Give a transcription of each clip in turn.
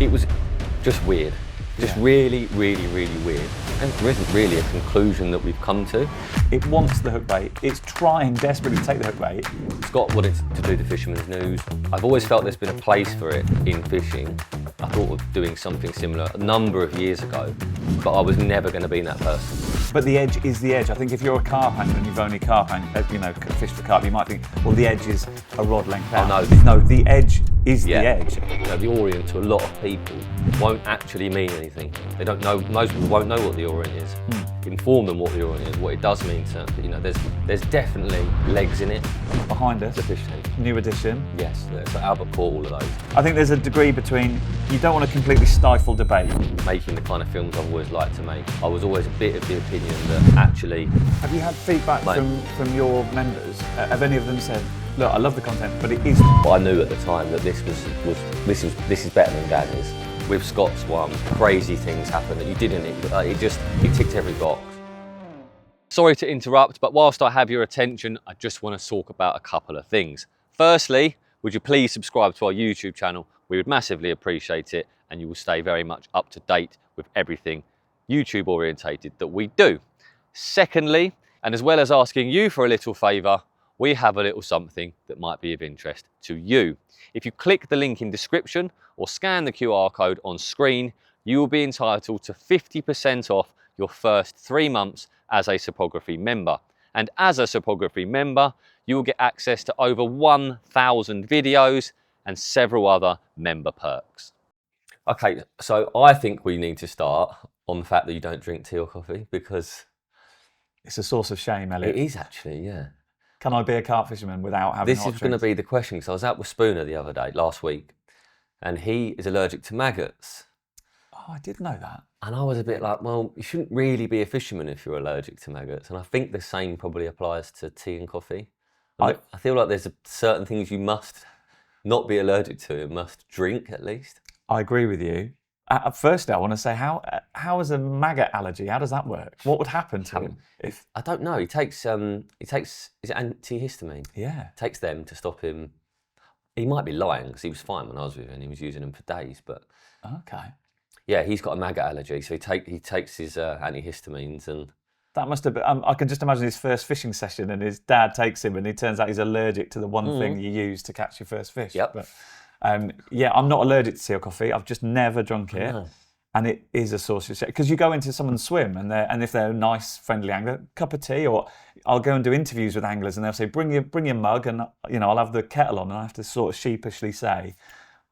It was just weird. Just really, really, really weird. And there isn't really a conclusion that we've come to. It wants the hook bait. It's trying desperately to take the hook bait. Scott wanted to do the Fisherman's News. I've always felt there's been a place for it in fishing. I thought of doing something similar a number of years ago, but I was never going to be that person. But the edge is the edge. I think if you're a carp angler and you've only fished for carp, you might think, well, the edge is a rod length out. Oh, no. No, the edge is the edge. You know, the Orient to a lot of people won't actually mean anything. They don't know. Most people won't know what the Orient is. Inform them what the Orient is, what it does mean to. You know, there's definitely legs in it. Behind us, The fish tank. new edition. Yes, so Albert caught all of those. I think there's a degree between, you don't want to completely stifle debate. Making the kind of films I've always liked to make, I was always a bit of the opinion that actually. Have you had feedback from your members? Have any of them said, look, I love the content, but it is. I knew at the time that this is better than Gagger's. With Scott's one, crazy things happened that you didn't. It ticked every box. Sorry to interrupt, but whilst I have your attention, I just want to talk about a couple of things. Firstly, would you please subscribe to our YouTube channel? We would massively appreciate it, and you will stay very much up to date with everything YouTube orientated that we do. Secondly, and as well as asking you for a little favour, we have a little something that might be of interest to you. If you click the link in description or scan the QR code on screen, you will be entitled to 50% off your first 3 months as a Cypography member. And as a Cypography member, you will get access to over 1,000 videos and several other member perks. Okay, so I think we need to start on the fact that you don't drink tea or coffee, because It's a source of shame, Elliott. it is actually, yeah. Can I be a carp fisherman without having This hot is going to drinks? be the question, because I was out with Spooner the other day, last week, and he is allergic to maggots. Oh, I did know that. And I was a bit like, well, you shouldn't really be a fisherman if you're allergic to maggots. And I think the same probably applies to tea and coffee. I feel like there's certain things you must not be allergic to and must drink at least. I agree with you. Firstly, I want to say, how is a maggot allergy? How does that work? What would happen to him if? I don't know. He takes is it antihistamine? Yeah. Takes them to stop him. He might be lying because he was fine when I was with him. He was using them for days, but Okay. yeah, he's got a maggot allergy, so he takes his antihistamines, and That must have been. I can just imagine his first fishing session, and his dad takes him, and it turns out he's allergic to the one thing you use to catch your first fish. Yep. But, yeah, I'm not allergic to tea or coffee. I've just never drunk it, know. and it is a source of shame. Because you go into someone's swim, and if they're a nice, friendly angler, cup of tea, or I'll go and do interviews with anglers, and they'll say, "Bring your mug," and I'll have the kettle on, and I have to sort of sheepishly say,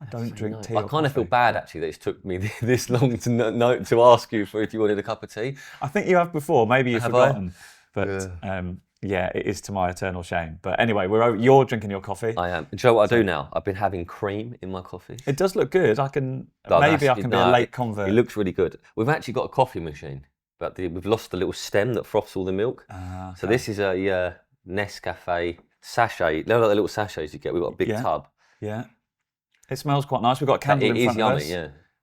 "I don't drink tea." I kind of feel bad actually that it's took me this long to ask you for if you wanted a cup of tea. I think you have before. Maybe you've Have I? forgotten, but yeah, it is to my eternal shame. But anyway, you're drinking your coffee. I am. And do you know what I do now? I've been having cream in my coffee. It does look good. I can No, maybe I can be a late convert. It looks really good. We've actually got a coffee machine, but we've lost the little stem that froths all the milk. Okay. So this is a Nescafe sachet. You know, like the little sachets you get. We've got a big tub. Yeah, it smells quite nice. We've got a candle It in front is of yummy, us. yeah.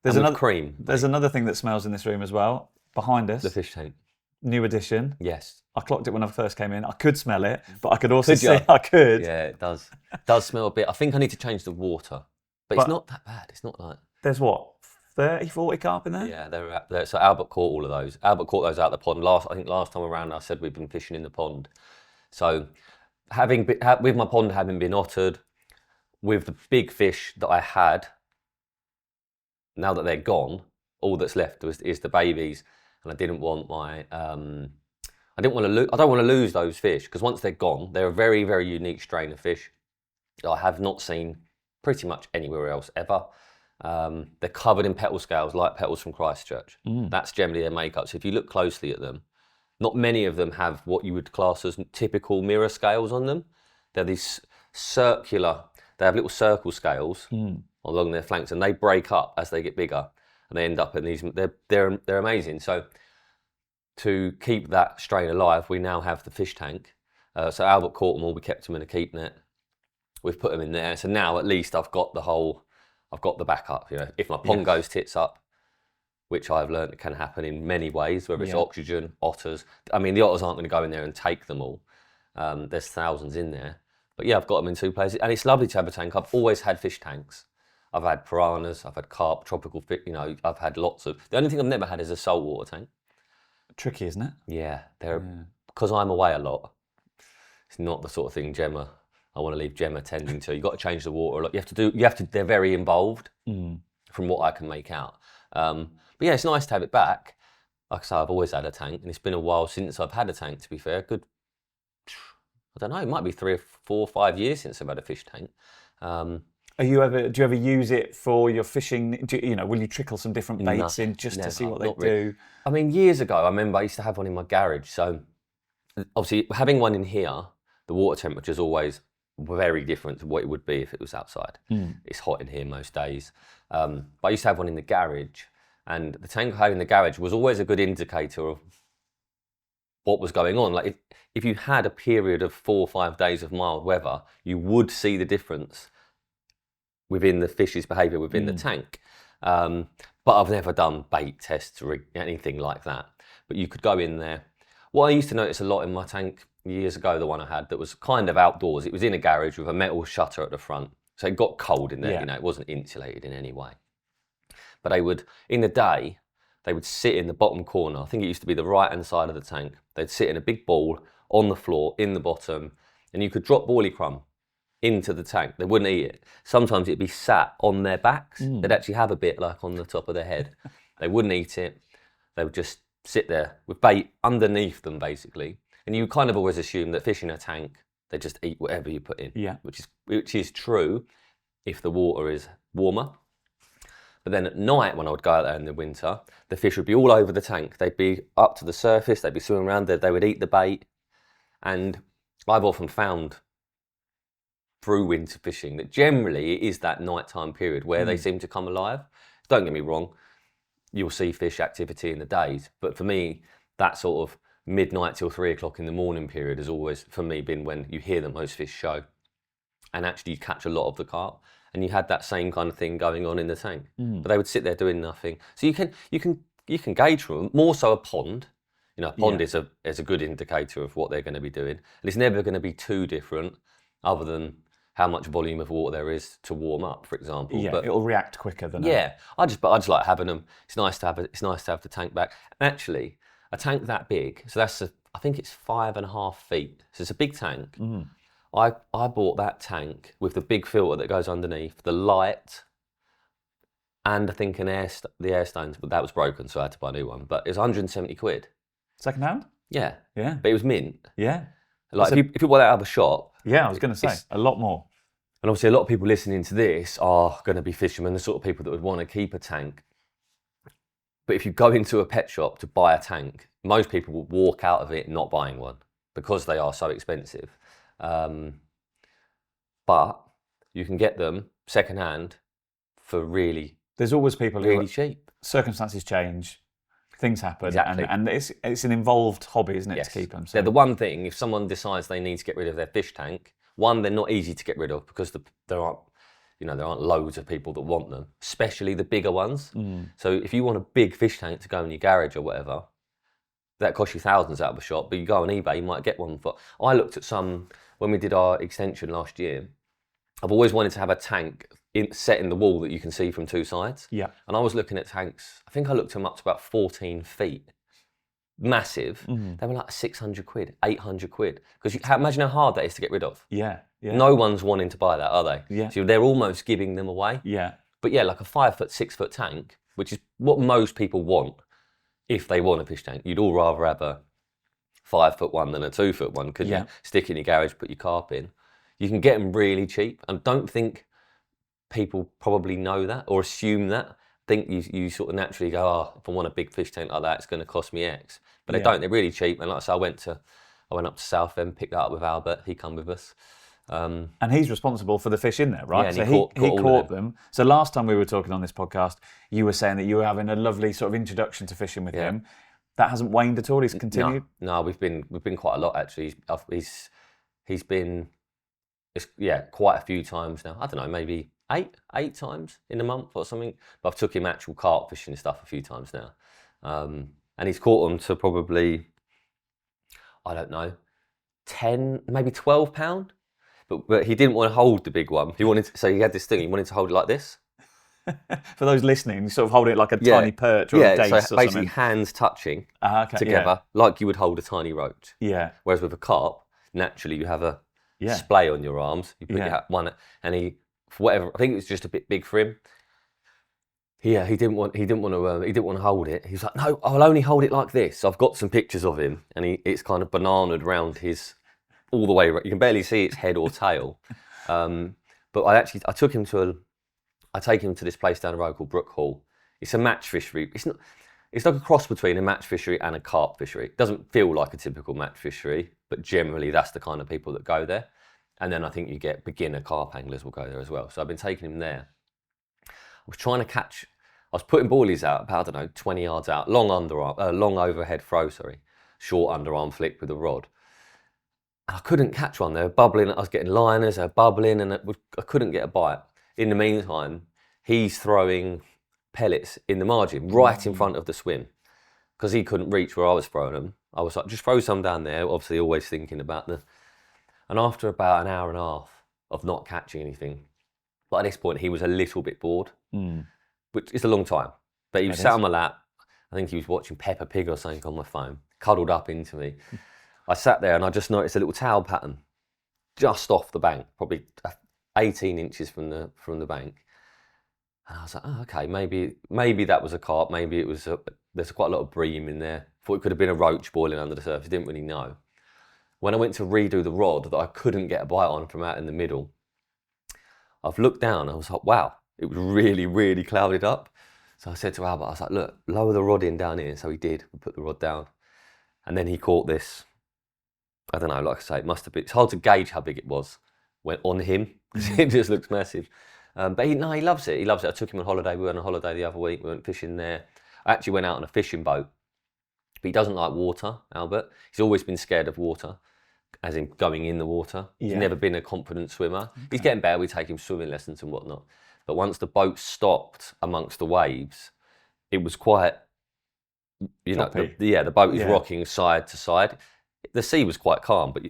There's And with another cream. There's another thing that smells in this room as well. Behind us, The fish tank. new edition. Yes. I clocked it when I first came in. I could smell it, but I could also Could see you? I could. Yeah, it does. It does smell a bit. I think I need to change the water, but it's not that bad. It's not like. There's what, 30, 40 carp in there? Yeah, they're so Albert caught all of those. Albert caught those out of the pond. I think last time around I said we've been fishing in the pond. So with my pond having been ottered, with the big fish that I had, now that they're gone, all that's left is the babies, and I didn't want I don't want to lose those fish, because once they're gone, they're a very, very unique strain of fish that I have not seen pretty much anywhere else ever. They're covered in petal scales, like petals from Christchurch. That's generally their makeup. So if you look closely at them, not many of them have what you would class as typical mirror scales on them. They're these they have little circle scales along their flanks, and they break up as they get bigger, and they end up in these. They're amazing. So to keep that strain alive, we now have the fish tank. So Albert caught them all. We kept them in a keep net. We've put them in there. So now at least I've got the backup. If my pond goes tits up, which I've learned can happen in many ways, whether it's oxygen, otters. I mean, the otters aren't going to go in there and take them all. There's thousands in there. But yeah, I've got them in 2 places, and it's lovely to have a tank. I've always had fish tanks. I've had piranhas, I've had carp, tropical fish, you know, I've had lots of... The only thing I've never had is a saltwater tank. Tricky, isn't it? Yeah, because I'm away a lot, it's not the sort of thing I want to leave Gemma tending to. You've got to change the water a lot. They're very involved from what I can make out. But yeah, it's nice to have it back. Like I say, I've always had a tank, and it's been a while since I've had a tank, to be fair. Good, I don't know, it might be 3 or 4 or 5 years since I've had a fish tank. Do you ever use it for your fishing? Will you trickle some different baits in just to see what they do? I mean, years ago, I remember I used to have one in my garage. So obviously, having one in here, the water temperature is always very different to what it would be if it was outside. It's hot in here most days. But I used to have one in the garage, and the tank I had in the garage was always a good indicator of what was going on. Like if you had a period of 4 or 5 days of mild weather, you would see the difference within the fish's behaviour within the tank. But I've never done bait tests or anything like that. But you could go in there. What I used to notice a lot in my tank years ago, the one I had that was kind of outdoors, it was in a garage with a metal shutter at the front. So it got cold in there, it wasn't insulated in any way. But in the day, they would sit in the bottom corner. I think it used to be the right-hand side of the tank. They'd sit in a big ball on the floor, in the bottom, and you could drop boilie crumb into the tank. They wouldn't eat it. Sometimes it'd be sat on their backs. They'd actually have a bit like on the top of their head. They wouldn't eat it. They would just sit there with bait underneath them, basically. And you kind of always assume that fish in a tank, they just eat whatever you put in. Yeah. Which is true if the water is warmer. But then at night, when I would go out there in the winter, the fish would be all over the tank. They'd be up to the surface. They'd be swimming around there. They would eat the bait. And I've often found through winter fishing that generally it is that nighttime period where they seem to come alive. Don't get me wrong, you'll see fish activity in the days, but for me, that sort of midnight till 3 o'clock in the morning period has always, for me, been when you hear the most fish show. And actually you catch a lot of the carp. And you had that same kind of thing going on in the tank. But they would sit there doing nothing. So you can gauge from them, more so a pond. You know, a pond is a good indicator of what they're going to be doing. And it's never going to be too different other than how much volume of water there is to warm up, for example. Yeah, but it'll react quicker than I just like having them. It's nice to have the tank back. And actually, a tank that big, so I think it's 5.5 feet. So it's a big tank. I bought that tank with the big filter that goes underneath, the light, and I think the air stones, but that was broken, so I had to buy a new one. But it was 170 quid. Second hand? Yeah. Yeah. But it was mint. Yeah. Like if you bought that out of a shop. Yeah, I was going to say, a lot more. And obviously a lot of people listening to this are going to be fishermen, the sort of people that would want to keep a tank. But if you go into a pet shop to buy a tank, most people will walk out of it not buying one because they are so expensive. But you can get them secondhand for There's always people really cheap. Circumstances change, things happen, exactly. and it's an involved hobby, isn't it, to keep them? So. They're the one thing, if someone decides they need to get rid of their fish tank, one, they're not easy to get rid of because there aren't loads of people that want them, especially the bigger ones. So if you want a big fish tank to go in your garage or whatever, that costs you thousands out of a shop, but you go on eBay, you might get one for... I looked at some, when we did our extension last year, I've always wanted to have a tank set in the wall that you can see from 2 sides. Yeah. And I was looking at tanks, I think I looked them up to about 14 feet. Massive. They were like 600 quid, 800 quid. Because imagine how hard that is to get rid of. Yeah. No one's wanting to buy that, are they? Yeah. So they're almost giving them away. Yeah. But yeah, like a 5 foot, 6 foot tank, which is what most people want. If they want a fish tank, you'd all rather have a 5 foot one than a 2 foot one because you stick in your garage, put your carp in. You can get them really cheap. And don't think people probably know that or assume that. Think you sort of naturally go, oh, if I want a big fish tank like that, it's going to cost me X. But they don't. They're really cheap. And like I said, I went up to Southend, picked that up with Albert. He come with us. And he's responsible for the fish in there, right? Yeah, so he caught them. So last time we were talking on this podcast, you were saying that you were having a lovely sort of introduction to fishing with him. That hasn't waned at all. He's continued. No, we've been quite a lot actually. He's been quite a few times now. I don't know, maybe eight times in a month or something. But I've took him actual carp fishing and stuff a few times now, and he's caught them to probably, I don't know, 10, maybe 12 pound. But he didn't want to hold the big one. So he had this thing. He wanted to hold it like this. For those listening, you sort of hold it like a tiny perch or a dace so or basically something. hands touching Okay, together, like you would hold a tiny roach. Yeah. Whereas with a carp, naturally you have a Yeah. splay on your arms. You put Yeah. your one, and he, for whatever, I think it was just a bit big for him. Yeah, he didn't want to hold it. He was like, no, I'll only hold it like this. So I've got some pictures of him, and it's kind of bananaed round his, all the way. You can barely see its head or tail. But I take him to this place down the road called Brook Hall. It's a match fishery. It's like a cross between a match fishery and a carp fishery. It doesn't feel like a typical match fishery, but generally that's the kind of people that go there. And then I think you get beginner carp anglers will go there as well. So I've been taking him there. I was putting boilies out about, 20 yards out, long overhead throw, short underarm flick with a rod. And I couldn't catch one. They were bubbling. I was getting liners, they were bubbling, and I couldn't get a bite. In the meantime, he's throwing pellets in the margin, right in front of the swim, because he couldn't reach where I was throwing them. I was like, just throw some down there, obviously always thinking about And after about an hour and a half of not catching anything, but at this point he was a little bit bored, which is a long time. But he was sat on my lap. I think he was watching Peppa Pig or something on my phone, cuddled up into me. I sat there and I just noticed a little towel pattern just off the bank, probably 18 inches from the bank. And I was like, oh, okay, maybe that was a carp. Maybe it was there's quite a lot of bream in there. Thought it could have been a roach boiling under the surface. Didn't really know. When I went to redo the rod that I couldn't get a bite on from out in the middle, I've looked down and I was like, wow, it was really, really clouded up. So I said to Albert, I was like, look, lower the rod in down here. So he did. We put the rod down. And then he caught this, I don't know, like I say, it must have been, it's hard to gauge how big it was on him, because it just looks massive. But he loves it. He loves it. I took him on holiday. We went on holiday the other week. We went fishing there. I actually went out on a fishing boat. But he doesn't like water, Albert. He's always been scared of water, as in going in the water. He's never been a confident swimmer. Okay. He's getting better. We take him swimming lessons and whatnot. But once the boat stopped amongst the waves, it was quite, the boat is rocking side to side. The sea was quite calm, but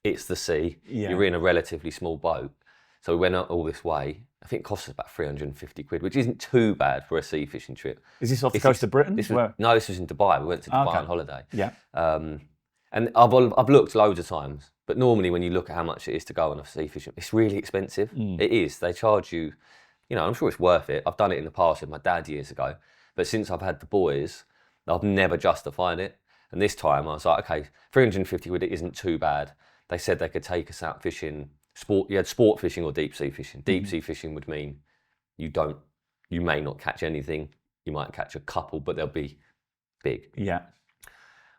it's the sea. Yeah. You're in a relatively small boat. So we went out all this way. I think it cost us about 350 quid, which isn't too bad for a sea fishing trip. Is this off the coast of Britain? No, this was in Dubai. We went to Dubai on holiday. Yeah. And I've looked loads of times, but normally when you look at how much it is to go on a sea fishing, it's really expensive. It is. They charge you, I'm sure it's worth it. I've done it in the past with my dad years ago, but since I've had the boys, I've never justified it. And this time I was like, okay, 350 quid, it isn't too bad. They said they could take us out fishing. You had sport fishing or deep sea fishing. Deep sea fishing would mean you may not catch anything. You might catch a couple, but they'll be big. Yeah.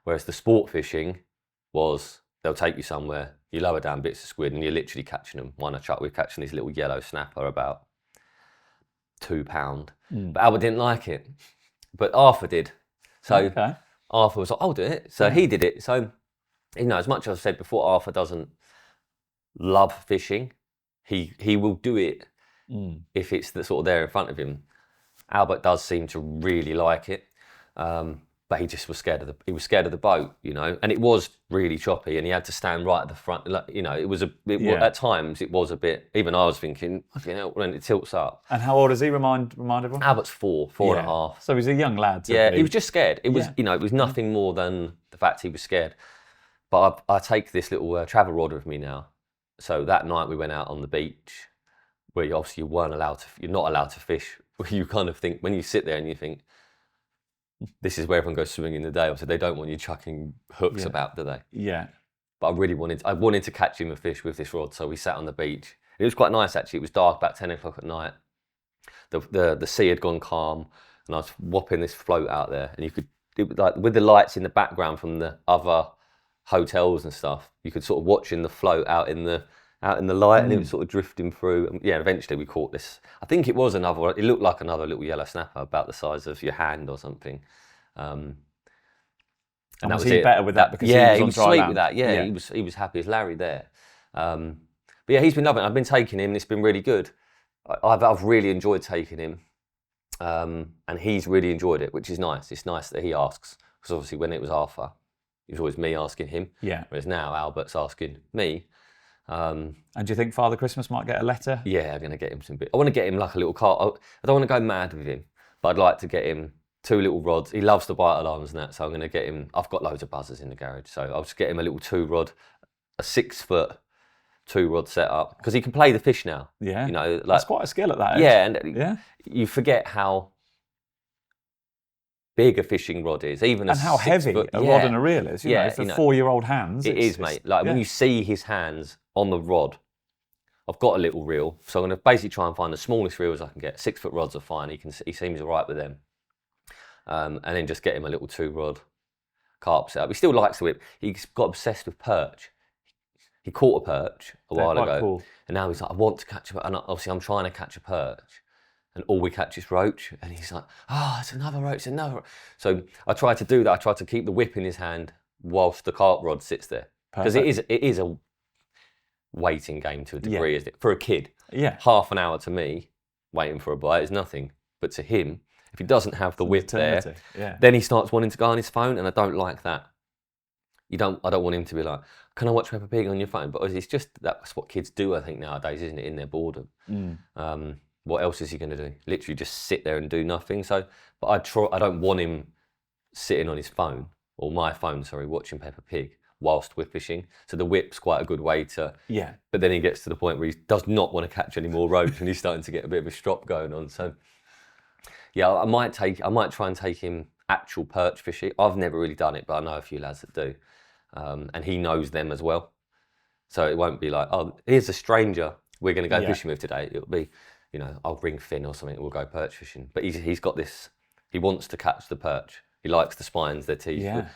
Whereas the sport fishing was, they'll take you somewhere, you lower down bits of squid and you're literally catching them. We're catching this little yellow snapper about £2. But Albert didn't like it, but Arthur did. So Arthur was like, I'll do it. So he did it. So, as much as I've said before, Arthur doesn't love fishing. He will do it if it's sort of there in front of him. Albert does seem to really like it, but he just was scared of the boat, and it was really choppy, and he had to stand right at the front. At times it was a bit. Even I was thinking, when it tilts up. And how old is he? Remind everyone. Albert's four and a half. So he's a young lad. He was just scared. It was it was nothing more than the fact he was scared. But I take this little travel rod with me now. So that night we went out on the beach, where you're not allowed to fish. You kind of think, when you sit there and you think, this is where everyone goes swimming in the day. Obviously, they don't want you chucking hooks about, do they? Yeah. But I wanted to catch him a fish with this rod, so we sat on the beach. It was quite nice actually. It was dark, about 10 o'clock at night. The sea had gone calm, and I was whopping this float out there, and with the lights in the background from the other hotels and stuff, you could sort of watching the float out in the light, and it was sort of drifting through. And eventually we caught this. I think it looked like another little yellow snapper, about the size of your hand or something. And that was it. Better with that because he was on dry sweet land. With that. Yeah, he was happy as Larry there. But he's been loving it. I've been taking him, and it's been really good. I've really enjoyed taking him, and he's really enjoyed it, which is nice. It's nice that he asks, because obviously when it was Arthur, it was always me asking him. Yeah. Whereas now Albert's asking me. Um, And do you think Father Christmas might get a letter? yeah, I'm going to get him some bit. I want to get him like a little carp. I don't want to go mad with him, but I'd like to get him 2 little rods. He loves the bite alarms and that, so I'm going to get him. I've got loads of buzzers in the garage, so I'll just get him a little 2-rod, a 6-foot 2-rod setup, because he can play the fish now. Yeah. You know, like, that's quite a skill at that age. yeah, and Yeah. you forget how big a fishing rod is, even And how heavy a rod and a reel is. You know, for 4-year-old hands. It is, mate. Like when you see his hands on the rod, I've got a little reel, so I'm going to basically try and find the smallest reels I can get. 6-foot rods are fine. He seems all right with them. And then just get him a little 2-rod carp setup. He still likes the whip. He's got obsessed with perch. He caught a perch a while ago, cool. and now he's like, I want to catch a perch. And obviously I'm trying to catch a perch, and all we catch is roach. And he's like, it's another roach, it's another roach. So I try to do that. I try to keep the whip in his hand whilst the carp rod sits there. Because it is a waiting game to a degree, isn't it? For a kid, half an hour to me, waiting for a bite is nothing. But to him, if he doesn't have the whip there, then he starts wanting to go on his phone, and I don't like that. I don't want him to be like, can I watch Peppa Pig on your phone? But it's just, that's what kids do, I think, nowadays, isn't it, in their boredom. What else is he going to do? Literally just sit there and do nothing. So, but I don't want him sitting on his phone, or my phone, sorry, watching Peppa Pig whilst whip fishing. So the whip's quite a good way to... Yeah. But then he gets to the point where he does not want to catch any more roach, and he's starting to get a bit of a strop going on. So, yeah, I might try and take him actual perch fishing. I've never really done it, but I know a few lads that do. And he knows them as well. So it won't be like, here's a stranger we're going to go fishing with today. It'll be, I'll bring Finn or something, we'll go perch fishing. But he's got this, he wants to catch the perch. He likes the spines, their teeth. Yeah.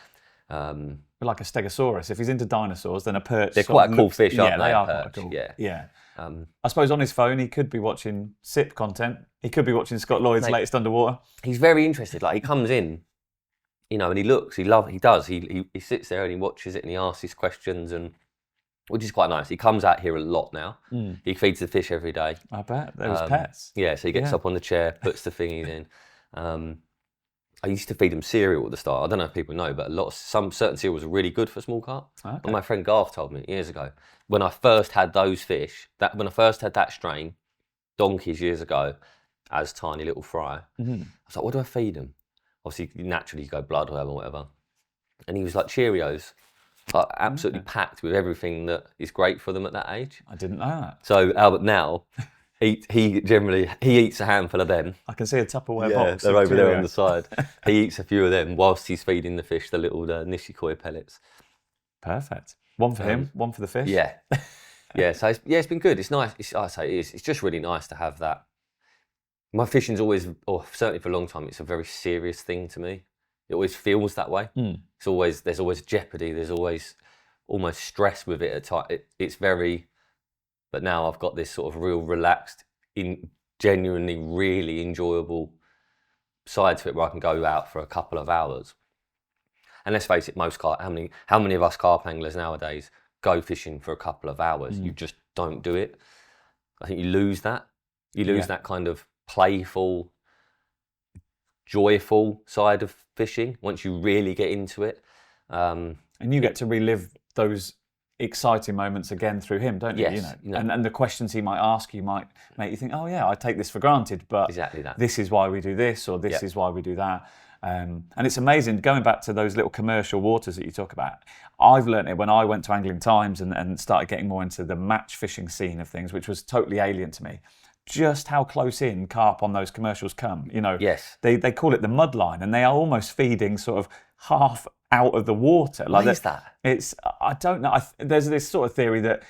Like a stegosaurus. If he's into dinosaurs, then a perch... They're quite a cool fish, aren't they? They are perch, quite cool. Yeah. I suppose on his phone, he could be watching SIP content. He could be watching Scott Lloyd's latest underwater. He's very interested. Like, he comes in, and he looks, he does. He sits there and he watches it and he asks his questions, and which is quite nice. He comes out here a lot now. He feeds the fish every day. I bet. There was pets. Yeah, so he gets up on the chair, puts the thingies in. I used to feed him cereal at the start. I don't know if people know, but some certain cereals are really good for small carp. Okay. And my friend Garth told me years ago, when I first had those fish, when I first had that strain, donkeys years ago, as tiny little fry, I was like, what do I feed them? Obviously, naturally you go blood or whatever. And he was like, Cheerios, like absolutely packed with everything that is great for them at that age. I didn't know that. So Albert now, he eats a handful of them. I can see a Tupperware box. They're over there on the side. He eats a few of them whilst he's feeding the fish the little Nishikoi pellets. Perfect. One for him, one for the fish. Yeah. So it's been good. It's nice. It's just really nice to have that. My fishing's always, or certainly for a long time, it's a very serious thing to me. It always feels that way. There's always jeopardy. There's always almost stress with it at times. It's very, but now I've got this sort of real relaxed, genuinely really enjoyable side to it where I can go out for a couple of hours. And let's face it, how many of us carp anglers nowadays go fishing for a couple of hours? You just don't do it. I think you lose that. You lose that kind of playful, joyful side of fishing once you really get into it. And you get to relive those exciting moments again through him, don't you? Yes, And the questions he might ask you might make you think, oh yeah, I take this for granted, but exactly that. This is why we do this, or this is why we do that. And it's amazing, going back to those little commercial waters that you talk about, I've learned it when I went to Angling Times and started getting more into the match fishing scene of things, which was totally alien to me. Just how close in carp on those commercials come. Yes. They call it the mud line, and they are almost feeding sort of half out of the water. Why is that? I don't know. There's this sort of theory that,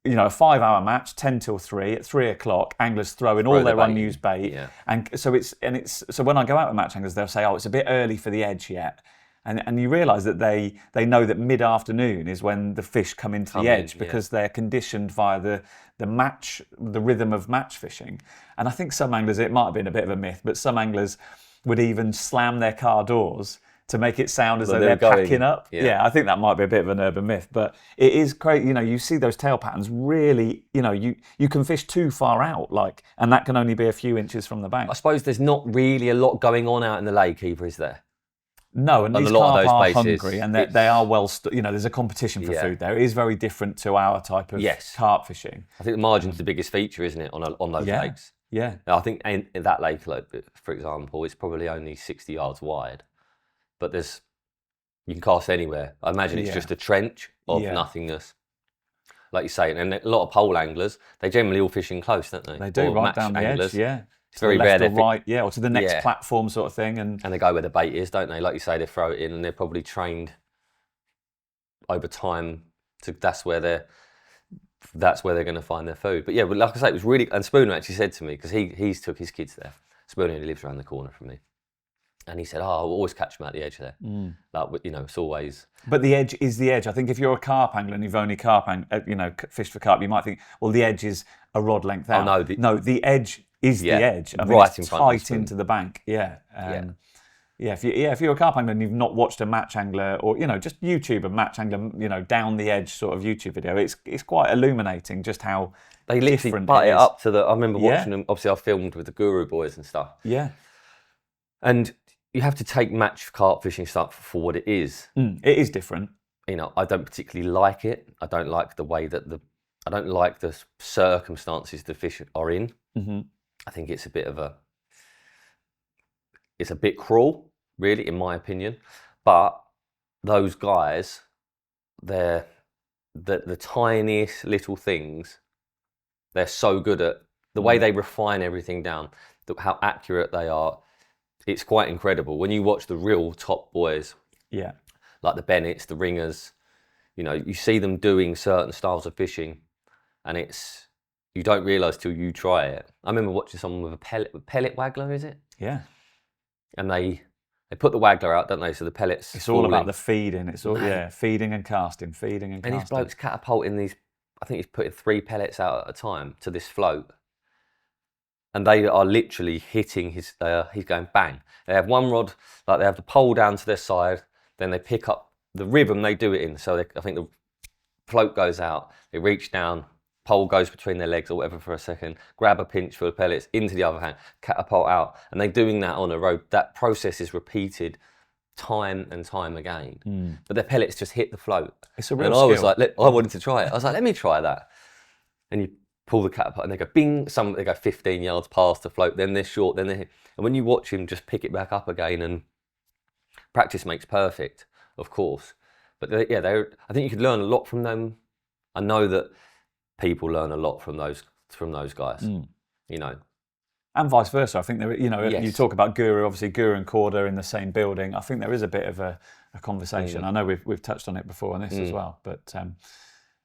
a 5-hour match, 10 till 3, at 3 o'clock, anglers throw in all their unused bait. Yeah. And so when I go out with match anglers, they'll say, it's a bit early for the edge yet. And you realise that they know that mid-afternoon is when the fish come into the edge, because they're conditioned via the rhythm of match fishing. And I think some anglers, it might have been a bit of a myth, but some anglers would even slam their car doors to make it sound as though they're packing up. Yeah, I think that might be a bit of an urban myth, but it is great. You see those tail patterns really, you can fish too far out, and that can only be a few inches from the bank. I suppose there's not really a lot going on out in the lake either, is there? No, and on these a lot carp of those are places, hungry, and they are there's a competition for food there. It is very different to our type of carp fishing. I think the margin's the biggest feature, isn't it, on those lakes? Yeah. I think in that lake, for example, it's probably only 60 yards wide, but you can cast anywhere. I imagine it's just a trench of nothingness, like you say. And a lot of pole anglers, they generally all fish in close, don't they? They do, right down the edge, It's very rare. Or right, or to the next platform sort of thing. And they go where the bait is, don't they? Like you say, they throw it in, and they're probably trained over time that's where they're going to find their food. But yeah, but like I say, it was really. And Spooner actually said to me, because he's took his kids there. Spooner, he lives around the corner from me, and he said, "Oh, I'll always catch them at the edge there. Like, it's always." But the edge is the edge. I think if you're a carp angler and you've only fished for carp, you might think, well, the edge is a rod length out. Oh no, the edge is the edge. I mean, right it's tight into the bank. If you're a carp angler and you've not watched a match angler or just YouTube a match angler down the edge sort of YouTube video, it's quite illuminating just how they literally butt it up to the. I remember watching them. Obviously, I filmed with the Guru boys and stuff. Yeah, and you have to take match carp fishing stuff for what it is. It is different. I don't particularly like it. I don't like the way that I don't like the circumstances the fish are in. Mm-hmm. I think it's a bit cruel, really, in my opinion. But those guys, they're the tiniest little things. They're so good at the way they refine everything down, how accurate they are. It's quite incredible when you watch the real top boys. Yeah, like the Bennetts, the Ringers. You see them doing certain styles of fishing, and you don't realise till you try it. I remember watching someone with a pellet waggler, is it? Yeah. And they put the waggler out, don't they? So the pellets. It's all about the feeding. It's all feeding and casting, And these blokes catapulting these. I think he's putting 3 pellets out at a time to this float, and they are literally hitting he's going bang. They have one rod, like they have the pole down to their side, then they pick up the rhythm they do it in. So I think the float goes out, they reach down, pole goes between their legs or whatever for a second, grab a pinch for the pellets into the other hand, catapult out, and they're doing that on a road. That process is repeated time and time again. But their pellets just hit the float. It's a real skill. I was like, I wanted to try it. I was like, let me try that. And you pull the catapult and they go bing, they go 15 yards past the float, then they're short, then they're hit. And when you watch him just pick it back up again, and practice makes perfect, of course. But I think you could learn a lot from them. I know that people learn a lot from those guys, And vice versa. I think you talk about Guru, obviously Guru and Korda in the same building. I think there is a bit of a conversation. I know we've touched on it before on this as well, but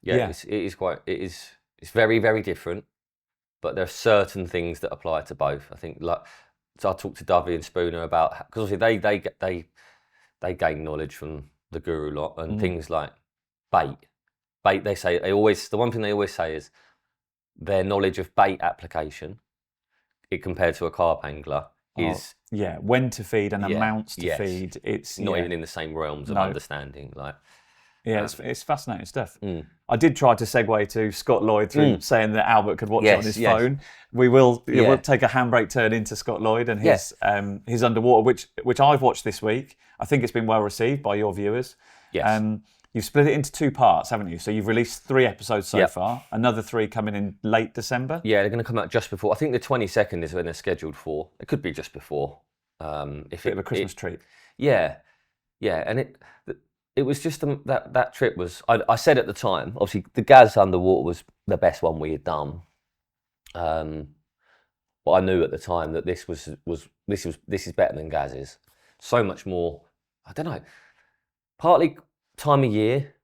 it's very, very different. But there are certain things that apply to both. I think, so I talked to Dovey and Spooner about, because obviously they gain knowledge from the Guru lot and things like bait. Bait, the one thing they always say is their knowledge of bait application, compared to a carp angler, is when to feed and amounts to feed. It's not even in the same realms of understanding. It's fascinating stuff. I did try to segue to Scott Lloyd through saying that Albert could watch it on his phone. We will we'll take a handbrake turn into Scott Lloyd and his underwater, which I've watched this week. I think it's been well received by your viewers. Yes. You've split it into 2 parts, haven't you? So you've released 3 episodes so far. Another 3 coming in late December. Yeah, they're going to come out just before. I think the 22nd is when they're scheduled for. It could be just before. Bit of a Christmas treat. Yeah, and it was just that trip was. I said at the time, obviously the Gaz underwater was the best one we had done. But I knew at the time that this is better than Gaz's. So much more. I don't know. Partly time of year.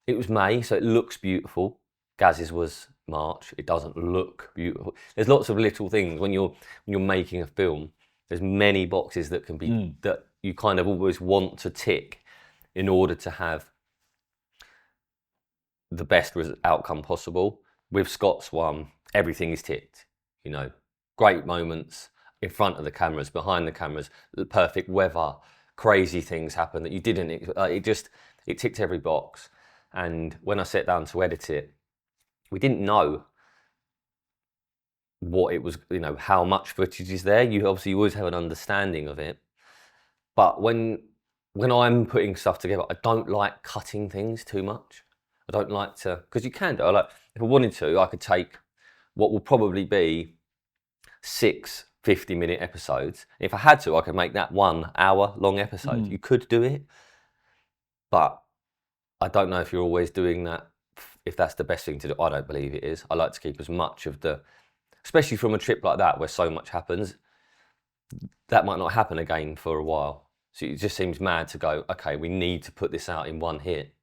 It was May, so it looks beautiful. Gaz's was March. It doesn't look beautiful. There's lots of little things when you're making a film. There's many boxes that can be that you kind of always want to tick in order to have the best outcome possible. With Scott's one, everything is ticked. Great moments in front of the cameras, behind the cameras, the perfect weather, crazy things happen that you didn't. It ticked every box. And when I sat down to edit it, we didn't know what it was, how much footage is there. You always have an understanding of it. But when when I'm putting stuff together, I don't like cutting things too much. I don't like to, because you can do. If I wanted to, I could take what will probably be 6 50-minute episodes. If I had to, I could make that 1 hour long episode. You could do it, but I don't know if you're always doing that, if that's the best thing to do. I don't believe it is. I like to keep as much of the, especially from a trip like that where so much happens, that might not happen again for a while. So it just seems mad to go, okay, we need to put this out in one hit.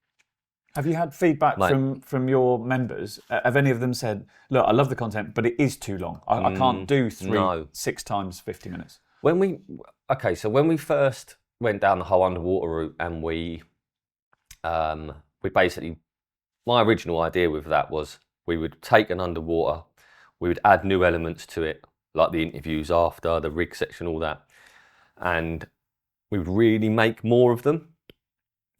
Have you had feedback from your members? Have any of them said, look, I love the content, but it is too long. I can't do 6 times 50 minutes. So when we first went down the whole underwater route, and we basically, my original idea with that was we would take an underwater, we would add new elements to it, like the interviews after, the rig section, all that. And we would really make more of them.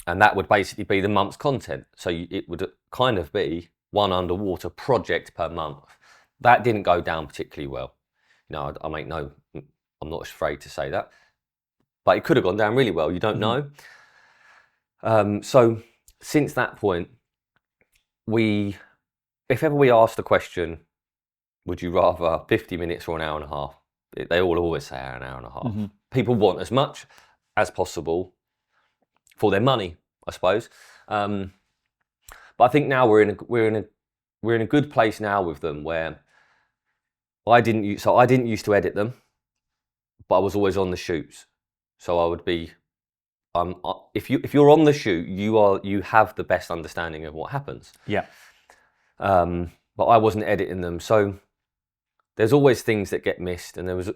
And that would basically be the month's content. So it would kind of be one underwater project per month. That didn't go down particularly well. I'm not afraid to say that. But it could have gone down really well, you don't know. So since that point, if ever we asked the question, would you rather 50 minutes or an hour and a half? They all always say an hour and a half. People want as much as possible for their money, I suppose. But I think now we're in a good place now with them, where I didn't used to edit them, but I was always on the shoots. So I would be, if you're on the shoot, you have the best understanding of what happens. Yeah. But I wasn't editing them, so there's always things that get missed, and there was,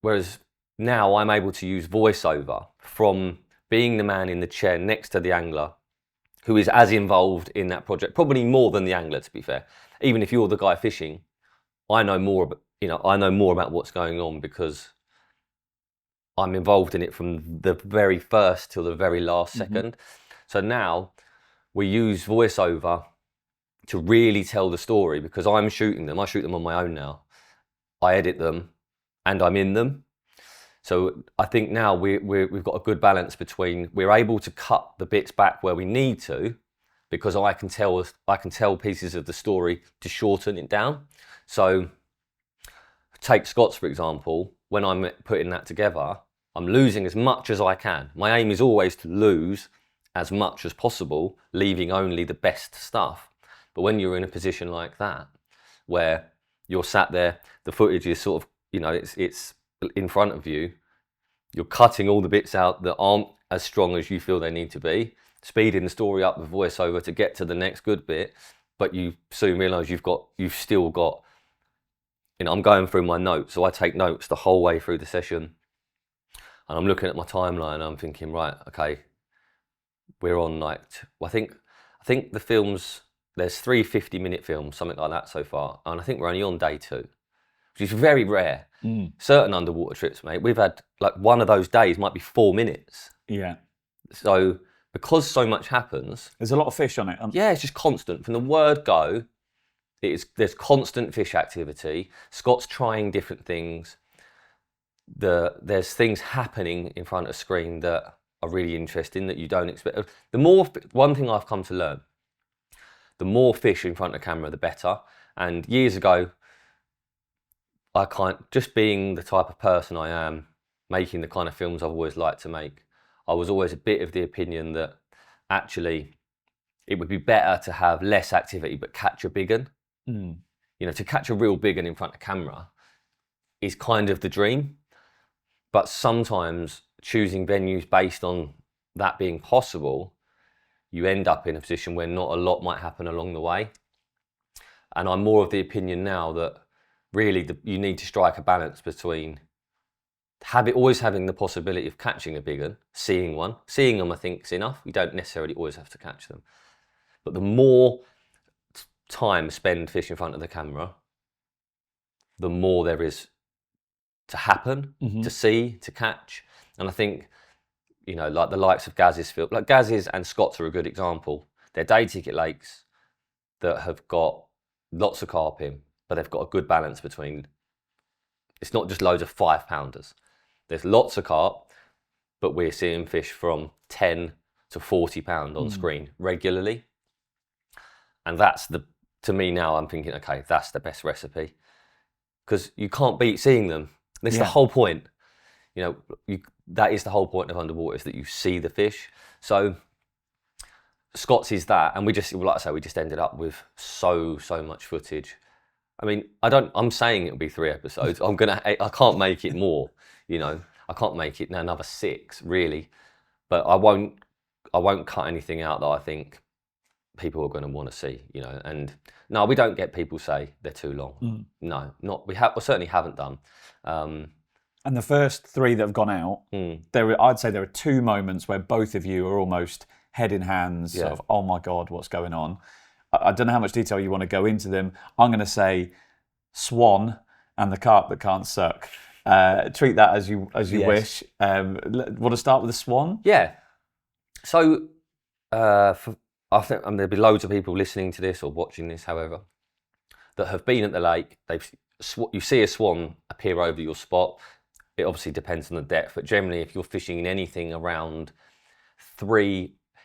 whereas now I'm able to use voiceover from being the man in the chair next to the angler, who is as involved in that project, probably more than the angler, to be fair. Even if you're the guy fishing, I know more about what's going on because I'm involved in it from the very first till the very last second. So now we use voiceover to really tell the story, because I'm shooting them. I shoot them on my own now. I edit them and I'm in them. So I think now we've got a good balance between, we're able to cut the bits back where we need to, because I can tell pieces of the story to shorten it down. So take Scott's, for example. When I'm putting that together, I'm losing as much as I can. My aim is always to lose as much as possible, leaving only the best stuff. But when you're in a position like that, where you're sat there, the footage is sort of, it's in front of you, you're cutting all the bits out that aren't as strong as you feel they need to be, speeding the story up with voiceover to get to the next good bit, but you soon realise you've still got, I'm going through my notes, so I take notes the whole way through the session, and I'm looking at my timeline and I'm thinking, right, okay, we're on I think the films, there's 3 50-minute films, something like that so far, and I think we're only on day 2, which is very rare. Certain underwater trips, mate, we've had, like, one of those days might be 4 minutes. Yeah. So because so much happens, there's a lot of fish on it. Yeah, it's just constant. From the word go, there's constant fish activity. Scott's trying different things. There's things happening in front of screen that are really interesting that you don't expect. One thing I've come to learn, the more fish in front of camera, the better. And years ago, just being the type of person I am, making the kind of films I've always liked to make, I was always a bit of the opinion that actually it would be better to have less activity but catch a big un. To catch a real big un in front of camera is kind of the dream. But sometimes choosing venues based on that being possible, you end up in a position where not a lot might happen along the way. And I'm more of the opinion now that really you need to strike a balance between always having the possibility of catching a big un, seeing one. Seeing them, I think, is enough. You don't necessarily always have to catch them. But the more time spent fishing in front of the camera, the more there is to happen, to see, to catch. And I think, like the likes of Gaz's film, like Gaz's and Scott's are a good example. They're day ticket lakes that have got lots of carp in, but they've got a good balance between, it's not just loads of 5-pounders. There's lots of carp, but we're seeing fish from 10 to 40 pound on screen regularly. And to me now, I'm thinking, okay, that's the best recipe. Because you can't beat seeing them. That's the whole point. That is the whole point of underwater, is that you see the fish. So Scott's is that, and we just ended up with so much footage. I mean, I'm saying it'll be 3 episodes. I can't make it more, I can't make it another 6 really, but I won't cut anything out that I think people are going to want to see, and no, we don't get people say they're too long. No, we certainly haven't done. And the first 3 that have gone out, I'd say there are 2 moments where both of you are almost head in hands, sort of, oh my God, what's going on? I don't know how much detail you want to go into them. I'm going to say Swan and the Carp that can't suck. Treat that as you wish. Want to start with the Swan? Yeah. So I think there'll be loads of people listening to this or watching this, however, that have been at the lake. You see a swan appear over your spot. It obviously depends on the depth, but generally, if you're fishing in anything around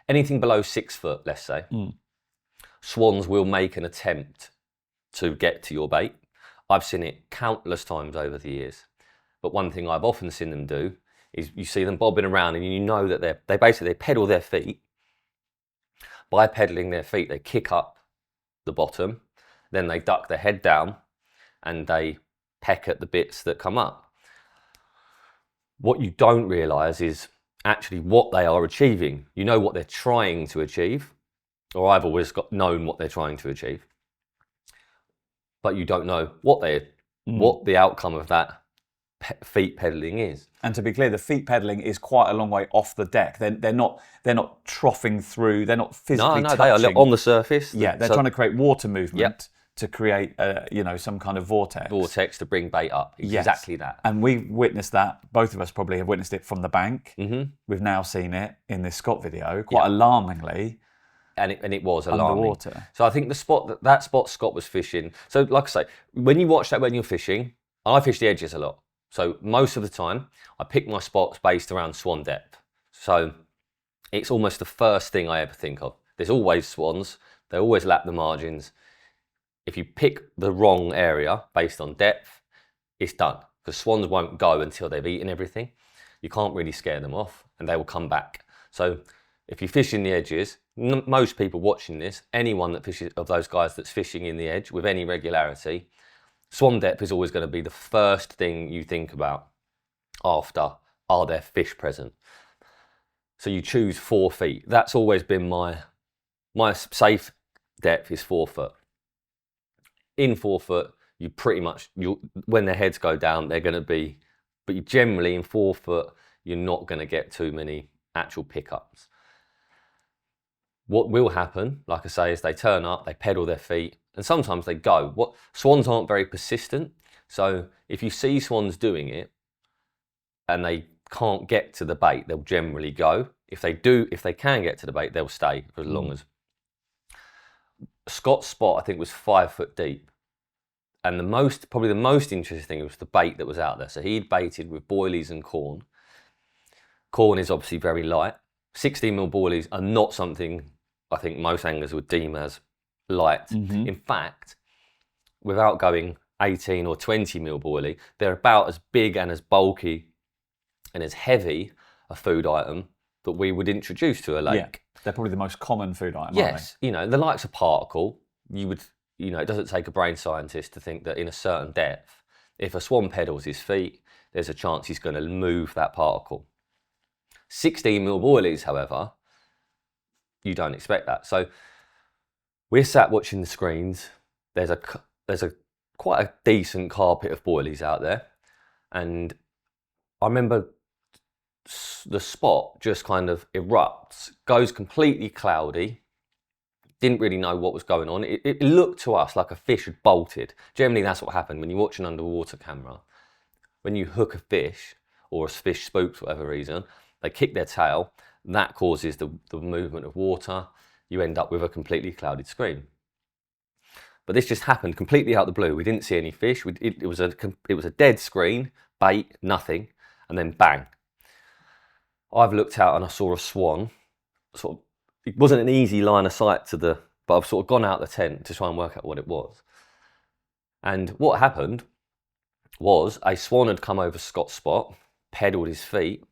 anything below 6 foot, let's say, swans will make an attempt to get to your bait. I've seen it countless times over the years. But one thing I've often seen them do is you see them bobbing around, and you know that they pedal their feet. By pedaling their feet, they kick up the bottom, then they duck their head down, and they peck at the bits that come up. What you don't realise is actually what they are achieving. You know what they're trying to achieve, or I've always known what they're trying to achieve, but you don't know what the outcome of that feet pedaling is. And to be clear, the feet pedaling is quite a long way off the deck. They're not troughing through. They're not physically touching. They are on the surface. Yeah, they're trying to create water movement to create some kind of vortex. Vortex to bring bait up. Exactly that. And we've witnessed that. Both of us probably have witnessed it from the bank. Mm-hmm. We've now seen it in this Scott video, quite alarmingly. And it was alarming. Underwater. So I think the spot that spot Scott was fishing. So like I say, when you watch that when you're fishing, I fish the edges a lot. So most of the time, I pick my spots based around swan depth. So it's almost the first thing I ever think of. There's always swans. They always lap the margins. If you pick the wrong area based on depth, it's done. Because swans won't go until they've eaten everything. You can't really scare them off, and they will come back. So if you fish in the edges, most people watching this, anyone that fishes, of those guys that's fishing in the edge with any regularity, swan depth is always going to be the first thing you think about after, are there fish present? So you choose 4 feet. That's always been my safe depth is 4 foot. In 4 foot, you pretty much, when their heads go down, they're going to be, but you generally in 4 foot, you're not going to get too many actual pickups. What will happen, like I say, is they turn up, they pedal their feet, and sometimes they go. Swans aren't very persistent, so if you see swans doing it and they can't get to the bait, they'll generally go. If they can get to the bait, they'll stay for as long as. Scott's spot, I think, was 5 foot deep, and probably the most interesting thing was the bait that was out there. So he'd baited with boilies and corn. Corn is obviously very light. 16mm boilies are not something I think most anglers would deem as light. Mm-hmm. In fact, without going 18 or 20mm boilie, they're about as big and as bulky and as heavy a food item that we would introduce to a lake. Yeah, they're probably the most common food item, yes, aren't they? The likes of particle, it doesn't take a brain scientist to think that in a certain depth, if a swan pedals his feet, there's a chance he's going to move that particle. 16mm boilies, however, you don't expect that. So we're sat watching the screens. There's quite a decent carpet of boilies out there, and I remember the spot just kind of erupts, goes completely cloudy. Didn't really know what was going on. It looked to us like a fish had bolted. Generally, that's what happened when you watch an underwater camera. When you hook a fish, or a fish spooks for whatever reason, they kick their tail. That causes the movement of water. You end up with a completely clouded screen. But this just happened completely out of the blue. We didn't see any fish. It was a dead screen, bait, nothing, and then bang. I've looked out and I saw a swan. Sort of, it wasn't an easy line of sight but I've sort of gone out the tent to try and work out what it was. And what happened was a swan had come over Scott's spot, pedalled his feet,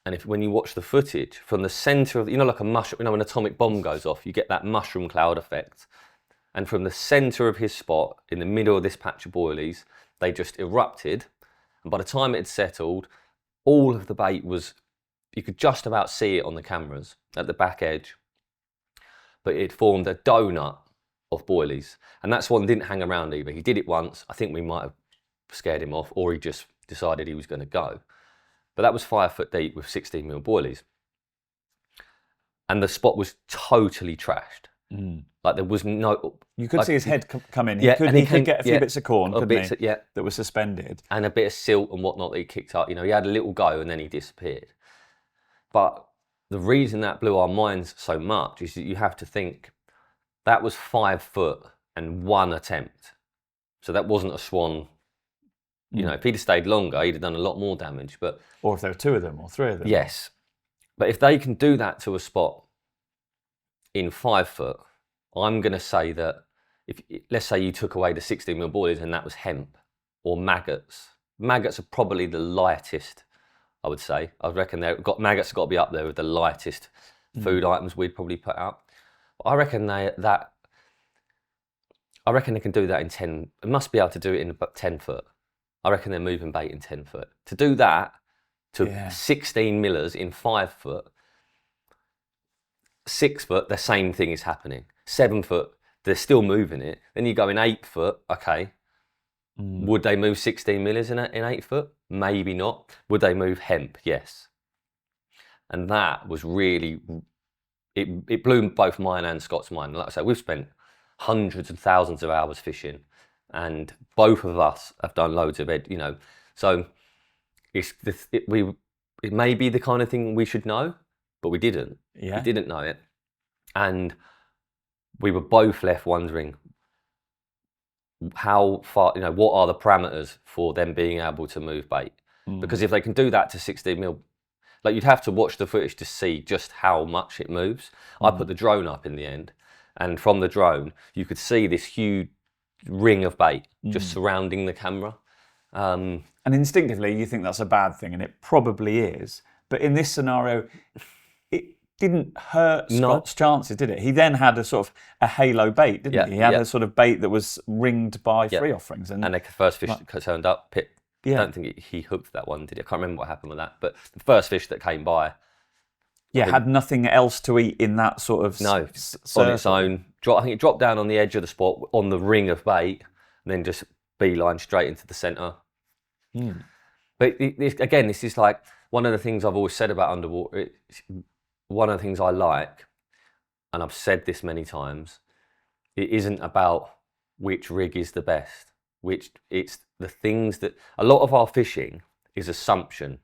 and when you watch the footage, from the centre of, like a mushroom, when an atomic bomb goes off, you get that mushroom cloud effect. And from the centre of his spot, in the middle of this patch of boilies, they just erupted. And by the time it had settled, all of the bait you could just about see it on the cameras at the back edge. But it formed a donut of boilies. And that swan didn't hang around either. He did it once. I think we might have scared him off, or he just decided he was going to go. But that was 5 foot deep with 16mm boilies. And the spot was totally trashed. Like there was no... You could see his head come in. He could get a few bits of corn, couldn't he? Yeah. That were suspended. And a bit of silt and whatnot that he kicked up. He had a little go and then he disappeared. But the reason that blew our minds so much is that you have to think that was 5 foot and 1 attempt. So that wasn't a swan. If he'd have stayed longer, he'd have done a lot more damage. Or if there were 2 of them or 3 of them. Yes. But if they can do that to a spot in 5 foot, I'm going to say that let's say you took away the 16mm boilies and that was hemp or maggots. Maggots are probably the lightest, I would say. I reckon maggots have got to be up there with the lightest food items we'd probably put out. But I reckon they can do that in 10. They must be able to do it in about 10 foot. I reckon they're moving bait in 10 foot. To do that to 16 millers in 5 foot, 6 foot, the same thing is happening. 7 foot, they're still moving it. Then you go in 8 foot, okay. Would they move 16 millers in 8 foot? Maybe not. Would they move hemp? Yes. And that was really, it blew both mine and Scott's mind. Like I say, we've spent hundreds and thousands of hours fishing, and both of us have done loads of so it may be the kind of thing we should know, but we didn't. We didn't know it, and we were both left wondering how far, what are the parameters for them being able to move bait? Because if they can do that to 16 mil, like you'd have to watch the footage to see just how much it moves. I put the drone up in the end, and from the drone you could see this huge ring of bait just surrounding the camera. And instinctively you think that's a bad thing, and it probably is. But in this scenario, it didn't hurt Scott's chances, did it? He then had a sort of a halo bait, didn't he? He had a sort of bait that was ringed by free offerings. And the first fish that turned up, I don't think he hooked that one, did he? I can't remember what happened with that. But the first fish that came by... had nothing else to eat in that sort of... No, on its own. I think it dropped down on the edge of the spot, on the ring of bait, and then just beeline straight into the centre. But again, this is like one of the things I've always said about underwater. One of the things I like, and I've said this many times, it isn't about which rig is the best. It's the things that... A lot of our fishing is assumption.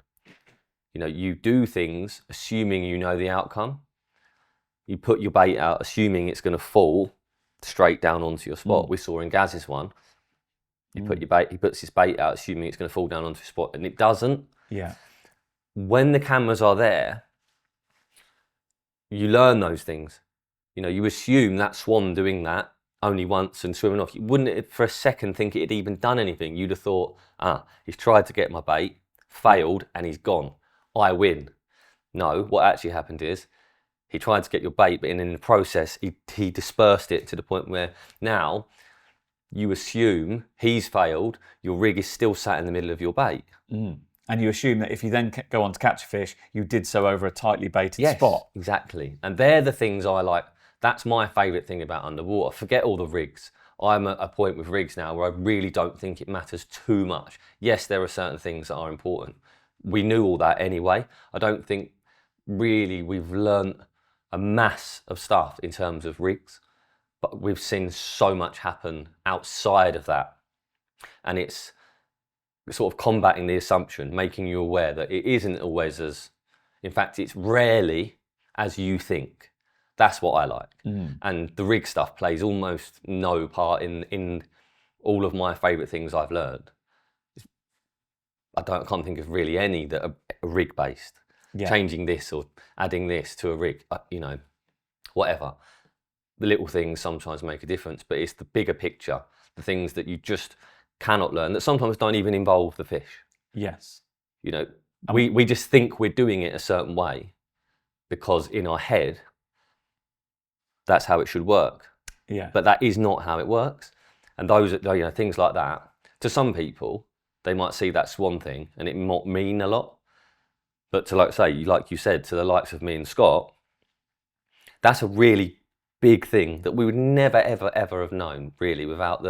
You do things assuming you know the outcome. You put your bait out assuming it's going to fall straight down onto your spot. We saw in Gaz's one. He puts his bait out assuming it's going to fall down onto his spot, and it doesn't. Yeah. When the cameras are there, you learn those things. You assume that swan doing that only once and swimming off. You wouldn't for a second think it had even done anything. You'd have thought, he's tried to get my bait, failed, and he's gone. I win. No, what actually happened is he tried to get your bait, but in the process, he dispersed it to the point where now you assume he's failed, your rig is still sat in the middle of your bait. And you assume that if you then go on to catch a fish, you did so over a tightly baited spot. Exactly. And they're the things I like. That's my favourite thing about underwater. Forget all the rigs. I'm at a point with rigs now where I really don't think it matters too much. Yes, there are certain things that are important. We knew all that anyway. I don't think really we've learnt a mass of stuff in terms of rigs, but we've seen so much happen outside of that. And it's sort of combating the assumption, making you aware that it isn't always in fact, it's rarely as you think. That's what I like. And the rig stuff plays almost no part in all of my favourite things I've learned. I can't think of really any that are rig based. changing this or adding this to a rig, whatever. The little things sometimes make a difference, but it's the bigger picture, the things that you just cannot learn, that sometimes don't even involve the fish. Yes. We just think we're doing it a certain way because in our head, that's how it should work. Yeah. But that is not how it works. And those, things like that, to some people, they might see that swan thing and it might mean a lot. But to like you said, to the likes of me and Scott, that's a really big thing that we would never, ever, ever have known really without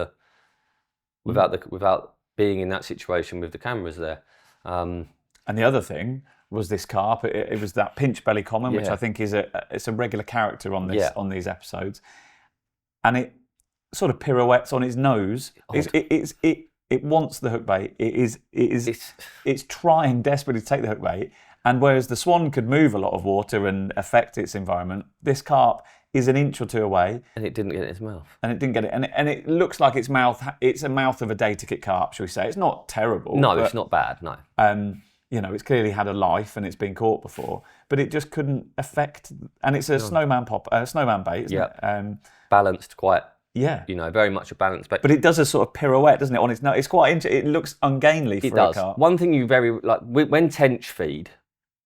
being in that situation with the cameras there. And the other thing was this carp. It was that pinch belly common, which I think it's a regular character on this on these episodes, and it sort of pirouettes on its nose. It wants the hook bait. It's trying desperately to take the hook bait. And whereas the swan could move a lot of water and affect its environment, this carp is an inch or two away. And it didn't get it in its mouth. And it didn't get it. And it looks like its mouth, it's a mouth of a day ticket carp, shall we say. It's not terrible. No, it's not bad, no. It's clearly had a life and it's been caught before, but it just couldn't affect. And it's a snowman bait, isn't it? Balanced quite. Yeah. Very much a balanced bait. But it does a sort of pirouette, doesn't it, on its nose? It's quite it looks ungainly for a carp. One thing you when tench feed,